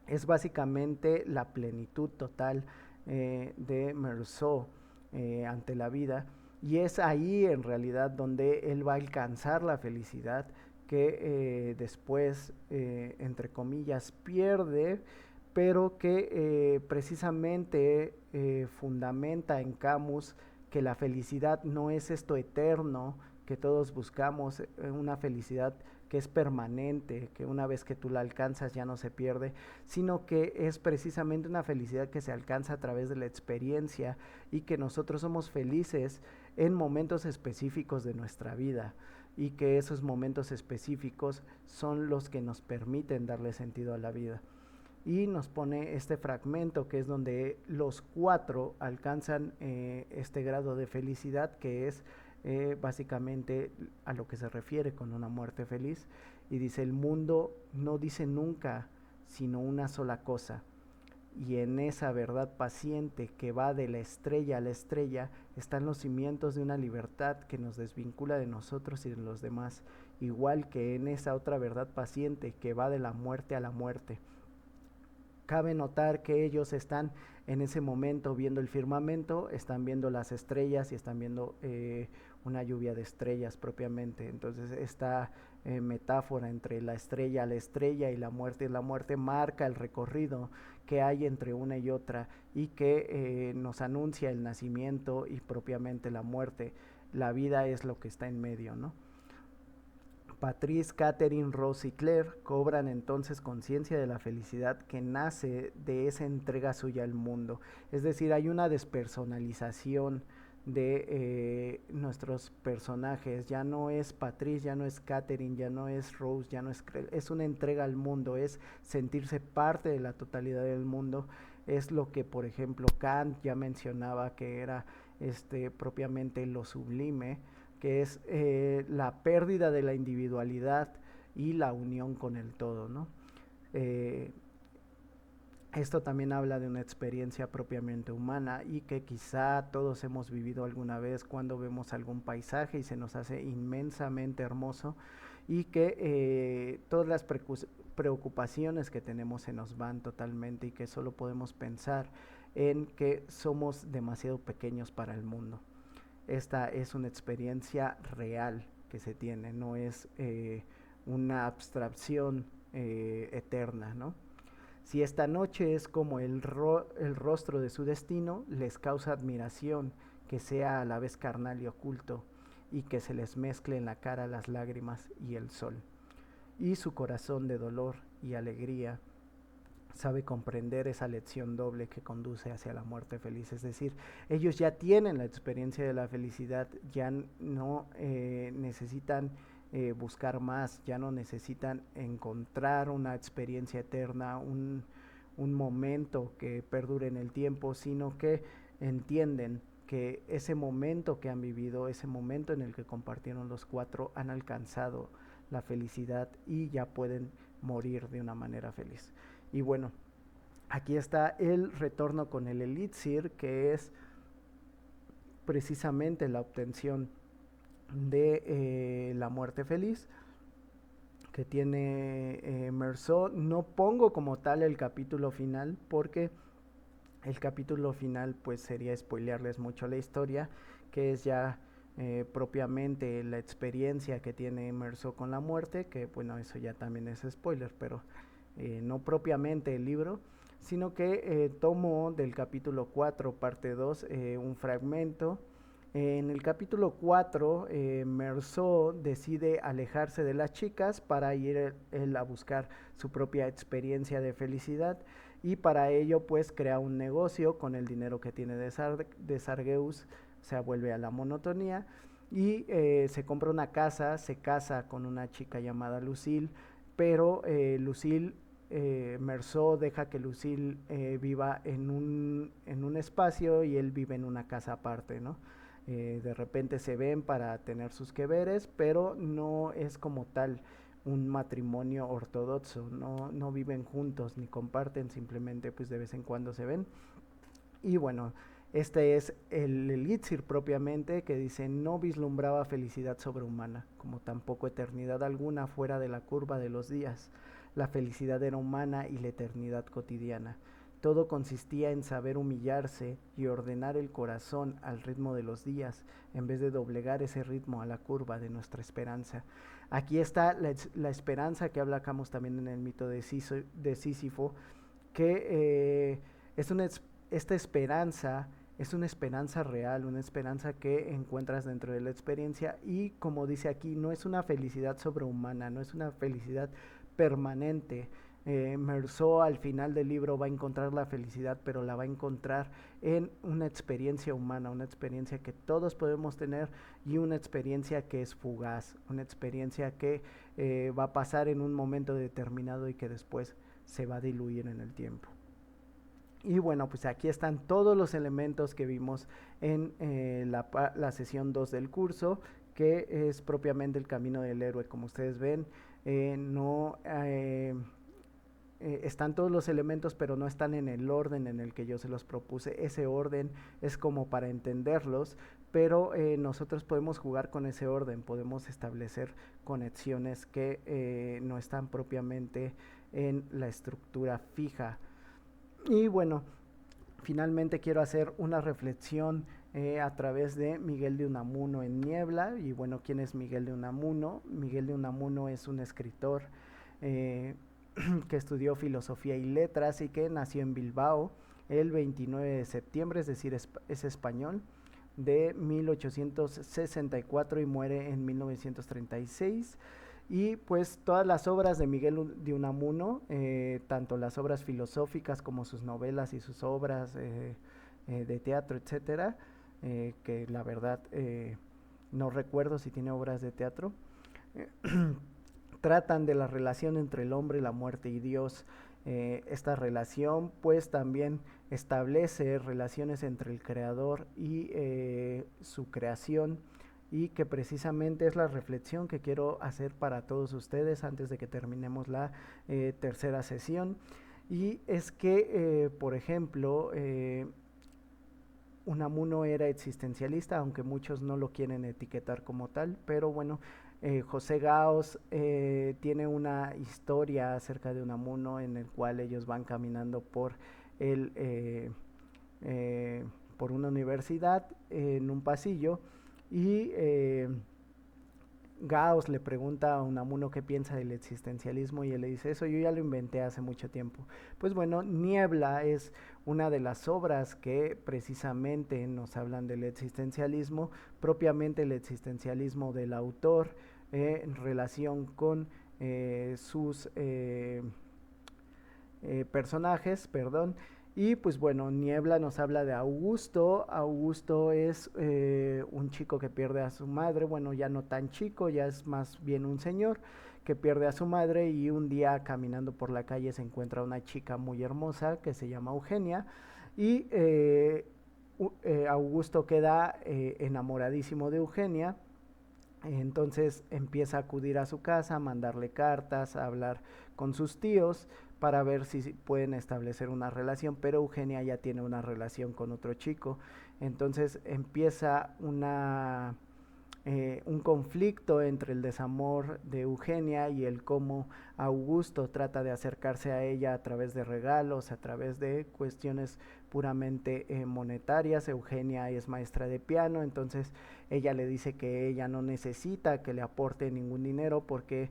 Speaker 1: es básicamente la plenitud total de Meursault. ante la vida, y es ahí en realidad donde él va a alcanzar la felicidad que después, entre comillas, pierde, pero que precisamente fundamenta en Camus que la felicidad no es esto eterno que todos buscamos, una felicidad que es permanente, que una vez que tú la alcanzas ya no se pierde, sino que es precisamente una felicidad que se alcanza a través de la experiencia y que nosotros somos felices en momentos específicos de nuestra vida y que esos momentos específicos son los que nos permiten darle sentido a la vida. Y nos pone este fragmento que es donde los cuatro alcanzan este grado de felicidad que es básicamente a lo que se refiere con una muerte feliz. Y dice: el mundo no dice nunca sino una sola cosa, y en esa verdad paciente que va de la estrella a la estrella están los cimientos de una libertad que nos desvincula de nosotros y de los demás, igual que en esa otra verdad paciente que va de la muerte a la muerte. Cabe notar que ellos están en ese momento viendo el firmamento, están viendo las estrellas y están viendo una lluvia de estrellas propiamente. Entonces esta metáfora entre la estrella y la muerte marca el recorrido que hay entre una y otra y que nos anuncia el nacimiento y propiamente la muerte. La vida es lo que está en medio, ¿no? Patrice, Catherine, Rose y Claire cobran entonces conciencia de la felicidad que nace de esa entrega suya al mundo. Es decir, hay una despersonalización de nuestros personajes. Ya no es Patrice, ya no es Catherine, ya no es Rose, ya no es Claire. Es una entrega al mundo, es sentirse parte de la totalidad del mundo. Es lo que, por ejemplo, Kant ya mencionaba que era propiamente lo sublime, que es la pérdida de la individualidad y la unión con el todo, ¿no? Eh, Esto también habla de una experiencia propiamente humana y que quizá todos hemos vivido alguna vez cuando vemos algún paisaje y se nos hace inmensamente hermoso y que todas las preocupaciones que tenemos se nos van totalmente y que solo podemos pensar en que somos demasiado pequeños para el mundo. Esta es una experiencia real que se tiene, no es una abstracción eterna, ¿no? Si esta noche es como el rostro de su destino, les causa admiración que sea a la vez carnal y oculto, y que se les mezcle en la cara las lágrimas y el sol. Y su corazón de dolor y alegría sabe comprender esa lección doble que conduce hacia la muerte feliz. Es decir, ellos ya tienen la experiencia de la felicidad, ya no necesitan buscar más, ya no necesitan encontrar una experiencia eterna, un momento que perdure en el tiempo, sino que entienden que ese momento que han vivido, ese momento en el que compartieron los cuatro, han alcanzado la felicidad y ya pueden morir de una manera feliz. Y bueno, aquí está el retorno con el elixir, que es precisamente la obtención de la muerte feliz que tiene Meursault. No pongo como tal el capítulo final porque el capítulo final pues sería spoilearles mucho la historia, que es ya propiamente la experiencia que tiene Meursault con la muerte, que bueno, eso ya también es spoiler, pero no propiamente el libro, sino que tomo del capítulo 4, parte 2, un fragmento. En el capítulo 4, Meursault decide alejarse de las chicas para ir él a buscar su propia experiencia de felicidad, y para ello pues crea un negocio con el dinero que tiene de Sargeus, se vuelve a la monotonía y se compra una casa, se casa con una chica llamada Lucille, pero Lucille, Meursault deja que Lucille viva en un espacio y él vive en una casa aparte, ¿no? De repente se ven para tener sus que veres, pero no es como tal un matrimonio ortodoxo, no viven juntos ni comparten, simplemente pues de vez en cuando se ven. Y bueno, este es el elixir propiamente, que dice: no vislumbraba felicidad sobrehumana, como tampoco eternidad alguna fuera de la curva de los días. La felicidad era humana y la eternidad cotidiana. Todo consistía en saber humillarse y ordenar el corazón al ritmo de los días, en vez de doblegar ese ritmo a la curva de nuestra esperanza. Aquí está la esperanza que hablamos también en el mito de Sísifo, que es una, esta esperanza es una esperanza real, una esperanza que encuentras dentro de la experiencia y como dice aquí, no es una felicidad sobrehumana, no es una felicidad permanente. Meursault al final del libro va a encontrar la felicidad, pero la va a encontrar en una experiencia humana, una experiencia que todos podemos tener y una experiencia que es fugaz, una experiencia que va a pasar en un momento determinado y que después se va a diluir en el tiempo. Y bueno, pues aquí están todos los elementos que vimos en la sesión 2 del curso, que es propiamente el camino del héroe. Como ustedes ven, no están todos los elementos, pero no están en el orden en el que yo se los propuse. Ese orden es como para entenderlos, pero nosotros podemos jugar con ese orden, podemos establecer conexiones que no están propiamente en la estructura fija. Y bueno, finalmente quiero hacer una reflexión a través de Miguel de Unamuno en Niebla. Y bueno, ¿quién es Miguel de Unamuno? Miguel de Unamuno es un escritor eh, que estudió filosofía y letras y que nació en Bilbao el 29 de septiembre, es decir, es español, de 1864 y muere en 1936. Y pues todas las obras de Miguel de Unamuno, tanto las obras filosóficas como sus novelas y sus obras de teatro, etcétera, que la verdad no recuerdo si tiene obras de teatro, tratan de la relación entre el hombre, la muerte y Dios. Esta relación pues también establece relaciones entre el creador y su creación, y que precisamente es la reflexión que quiero hacer para todos ustedes antes de que terminemos la tercera sesión. Y es que, por ejemplo, Unamuno era existencialista, aunque muchos no lo quieren etiquetar como tal, pero bueno, José Gauss tiene una historia acerca de Unamuno en el cual ellos van caminando por el, por una universidad en un pasillo y Gauss le pregunta a Unamuno qué piensa del existencialismo y él le dice, eso yo ya lo inventé hace mucho tiempo. Pues bueno, Niebla es una de las obras que precisamente nos hablan del existencialismo, propiamente el existencialismo del autor en relación con sus personajes, perdón. Y pues bueno, Niebla nos habla de Augusto. Augusto es un chico que pierde a su madre, bueno, ya no tan chico, ya es más bien un señor que pierde a su madre y un día caminando por la calle se encuentra una chica muy hermosa que se llama Eugenia y Augusto queda enamoradísimo de Eugenia. Entonces empieza a acudir a su casa, a mandarle cartas, a hablar con sus tíos para ver si pueden establecer una relación, pero Eugenia ya tiene una relación con otro chico. Entonces empieza un conflicto entre el desamor de Eugenia y el cómo Augusto trata de acercarse a ella a través de regalos, a través de cuestiones puramente monetarias. Eugenia es maestra de piano, entonces ella le dice que ella no necesita que le aporte ningún dinero porque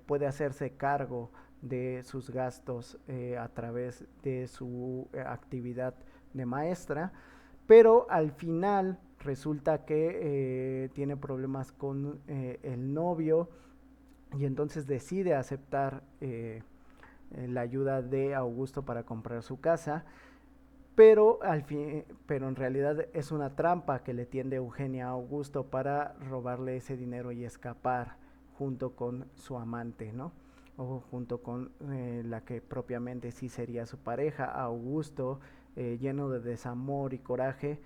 Speaker 1: puede hacerse cargo de sus gastos a través de su actividad de maestra, pero al final resulta que tiene problemas con el novio y entonces decide aceptar la ayuda de Augusto para comprar su casa, pero en realidad es una trampa que le tiende Eugenia a Augusto para robarle ese dinero y escapar junto con su amante, ¿no? O junto con la que propiamente sí sería su pareja. Augusto, lleno de desamor y coraje,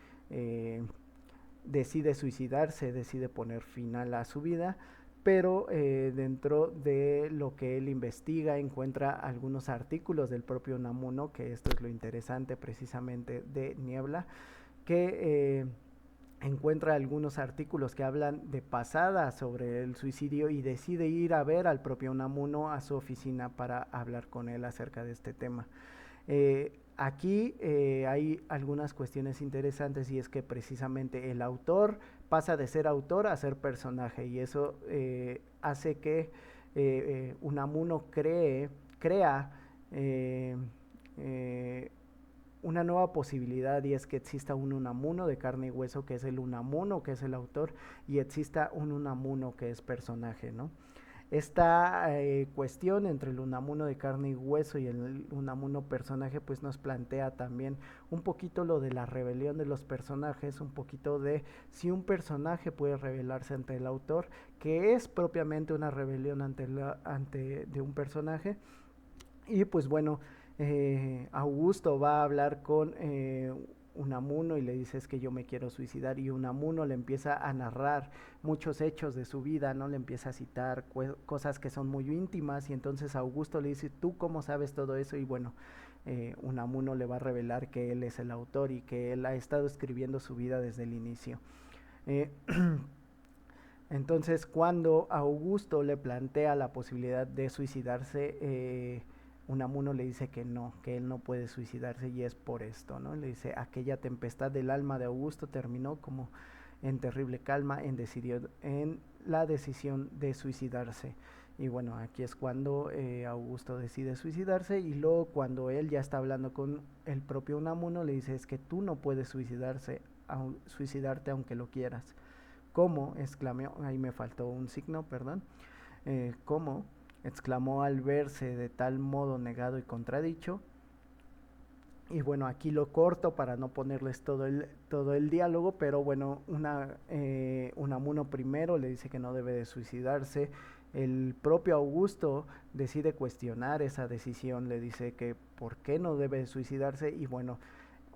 Speaker 1: decide suicidarse, decide poner final a su vida, pero dentro de lo que él investiga encuentra algunos artículos del propio Unamuno, que esto es lo interesante precisamente de Niebla, que encuentra algunos artículos que hablan de pasada sobre el suicidio y decide ir a ver al propio Unamuno a su oficina para hablar con él acerca de este tema. Aquí hay algunas cuestiones interesantes y es que precisamente el autor pasa de ser autor a ser personaje y eso hace que Unamuno crea eh, eh, una nueva posibilidad y es que exista un Unamuno de carne y hueso que es el Unamuno que es el autor y exista un Unamuno que es personaje, ¿no? Esta cuestión entre el Unamuno de carne y hueso y el Unamuno personaje pues nos plantea también un poquito lo de la rebelión de los personajes, un poquito de si un personaje puede rebelarse ante el autor, que es propiamente una rebelión ante de un personaje. Y pues bueno, Augusto va a hablar con Unamuno y le dice es que yo me quiero suicidar y Unamuno le empieza a narrar muchos hechos de su vida, ¿no? Le empieza a citar cosas que son muy íntimas y entonces Augusto le dice, ¿tú cómo sabes todo eso? Y bueno, Unamuno le va a revelar que él es el autor y que él ha estado escribiendo su vida desde el inicio. Eh, entonces, cuando Augusto le plantea la posibilidad de suicidarse, Unamuno le dice que él no puede suicidarse y es por esto, ¿no? Le dice, aquella tempestad del alma de Augusto terminó como en terrible calma en la decisión de suicidarse. Y bueno, aquí es cuando Augusto decide suicidarse y luego cuando él ya está hablando con el propio Unamuno le dice es que tú no puedes suicidarte aunque lo quieras. ¿Cómo? Exclamó, ahí me faltó un signo, perdón. ¿Cómo? Exclamó al verse de tal modo negado y contradicho. Y bueno, aquí lo corto para no ponerles todo el diálogo, pero bueno, Unamuno primero le dice que no debe de suicidarse. El propio Augusto decide cuestionar esa decisión, le dice que por qué no debe de suicidarse y bueno,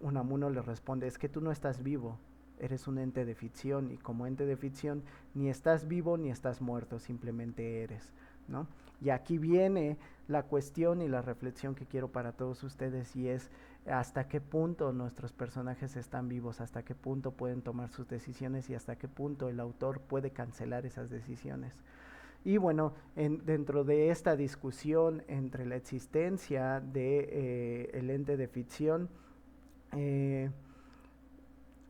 Speaker 1: Unamuno le responde, es que tú no estás vivo, eres un ente de ficción y como ente de ficción ni estás vivo ni estás muerto, simplemente eres, ¿no? Y aquí viene la cuestión y la reflexión que quiero para todos ustedes y es hasta qué punto nuestros personajes están vivos, hasta qué punto pueden tomar sus decisiones y hasta qué punto el autor puede cancelar esas decisiones. Y bueno, dentro de esta discusión entre la existencia de el ente de ficción, eh,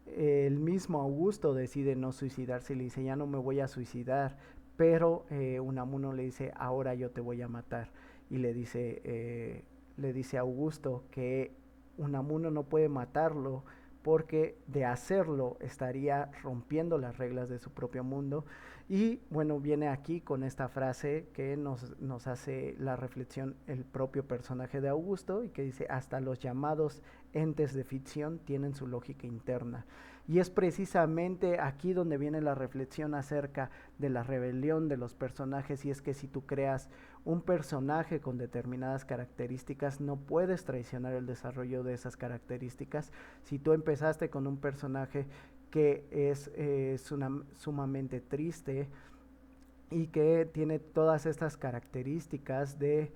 Speaker 1: el mismo Augusto decide no suicidarse y le dice, ya no me voy a suicidar, pero Unamuno le dice, ahora yo te voy a matar. Y le dice a Augusto que Unamuno no puede matarlo porque de hacerlo estaría rompiendo las reglas de su propio mundo. Y bueno, viene aquí con esta frase que nos hace la reflexión el propio personaje de Augusto y que dice, hasta los llamados entes de ficción tienen su lógica interna. Y es precisamente aquí donde viene la reflexión acerca de la rebelión de los personajes y es que si tú creas un personaje con determinadas características no puedes traicionar el desarrollo de esas características. Si tú empezaste con un personaje que es sumamente triste y que tiene todas estas características de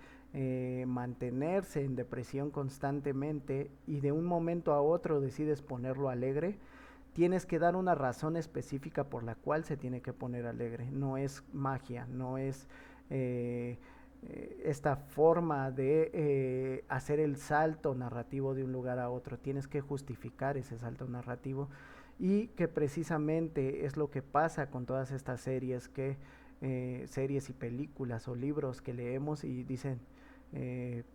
Speaker 1: mantenerse en depresión constantemente y de un momento a otro decides ponerlo alegre, tienes que dar una razón específica por la cual se tiene que poner alegre. No es magia, no es eh, esta forma de hacer el salto narrativo de un lugar a otro. Tienes que justificar ese salto narrativo y que precisamente es lo que pasa con todas estas series y películas o libros que leemos y dicen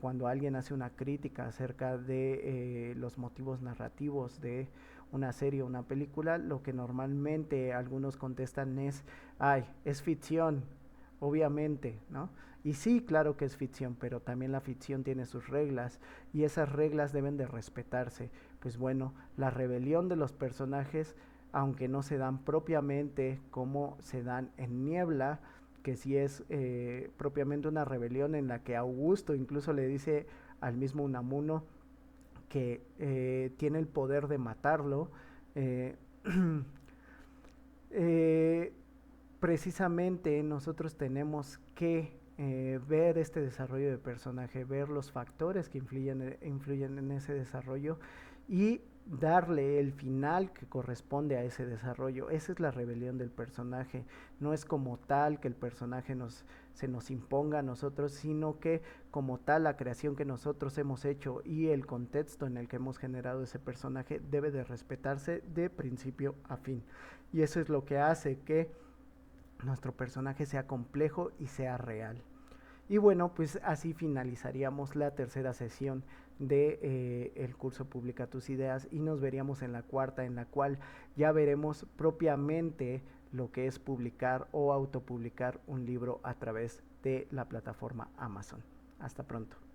Speaker 1: cuando alguien hace una crítica acerca de los motivos narrativos de una serie o una película, lo que normalmente algunos contestan es, ay, es ficción, obviamente, ¿no? Y sí, claro que es ficción, pero también la ficción tiene sus reglas y esas reglas deben de respetarse. Pues bueno, la rebelión de los personajes, aunque no se dan propiamente como se dan en Niebla, que sí es propiamente una rebelión en la que Augusto incluso le dice al mismo Unamuno que tiene el poder de matarlo. Eh, eh, precisamente nosotros tenemos que ver este desarrollo de personaje, ver los factores que influyen en ese desarrollo y darle el final que corresponde a ese desarrollo. Esa es la rebelión del personaje. No es como tal que el personaje se nos imponga a nosotros, sino que como tal la creación que nosotros hemos hecho y el contexto en el que hemos generado ese personaje debe de respetarse de principio a fin. Y eso es lo que hace que nuestro personaje sea complejo y sea real. Y bueno, pues así finalizaríamos la tercera sesión de el curso Publica tus ideas y nos veríamos en la cuarta, en la cual ya veremos propiamente lo que es publicar o autopublicar un libro a través de la plataforma Amazon. Hasta pronto.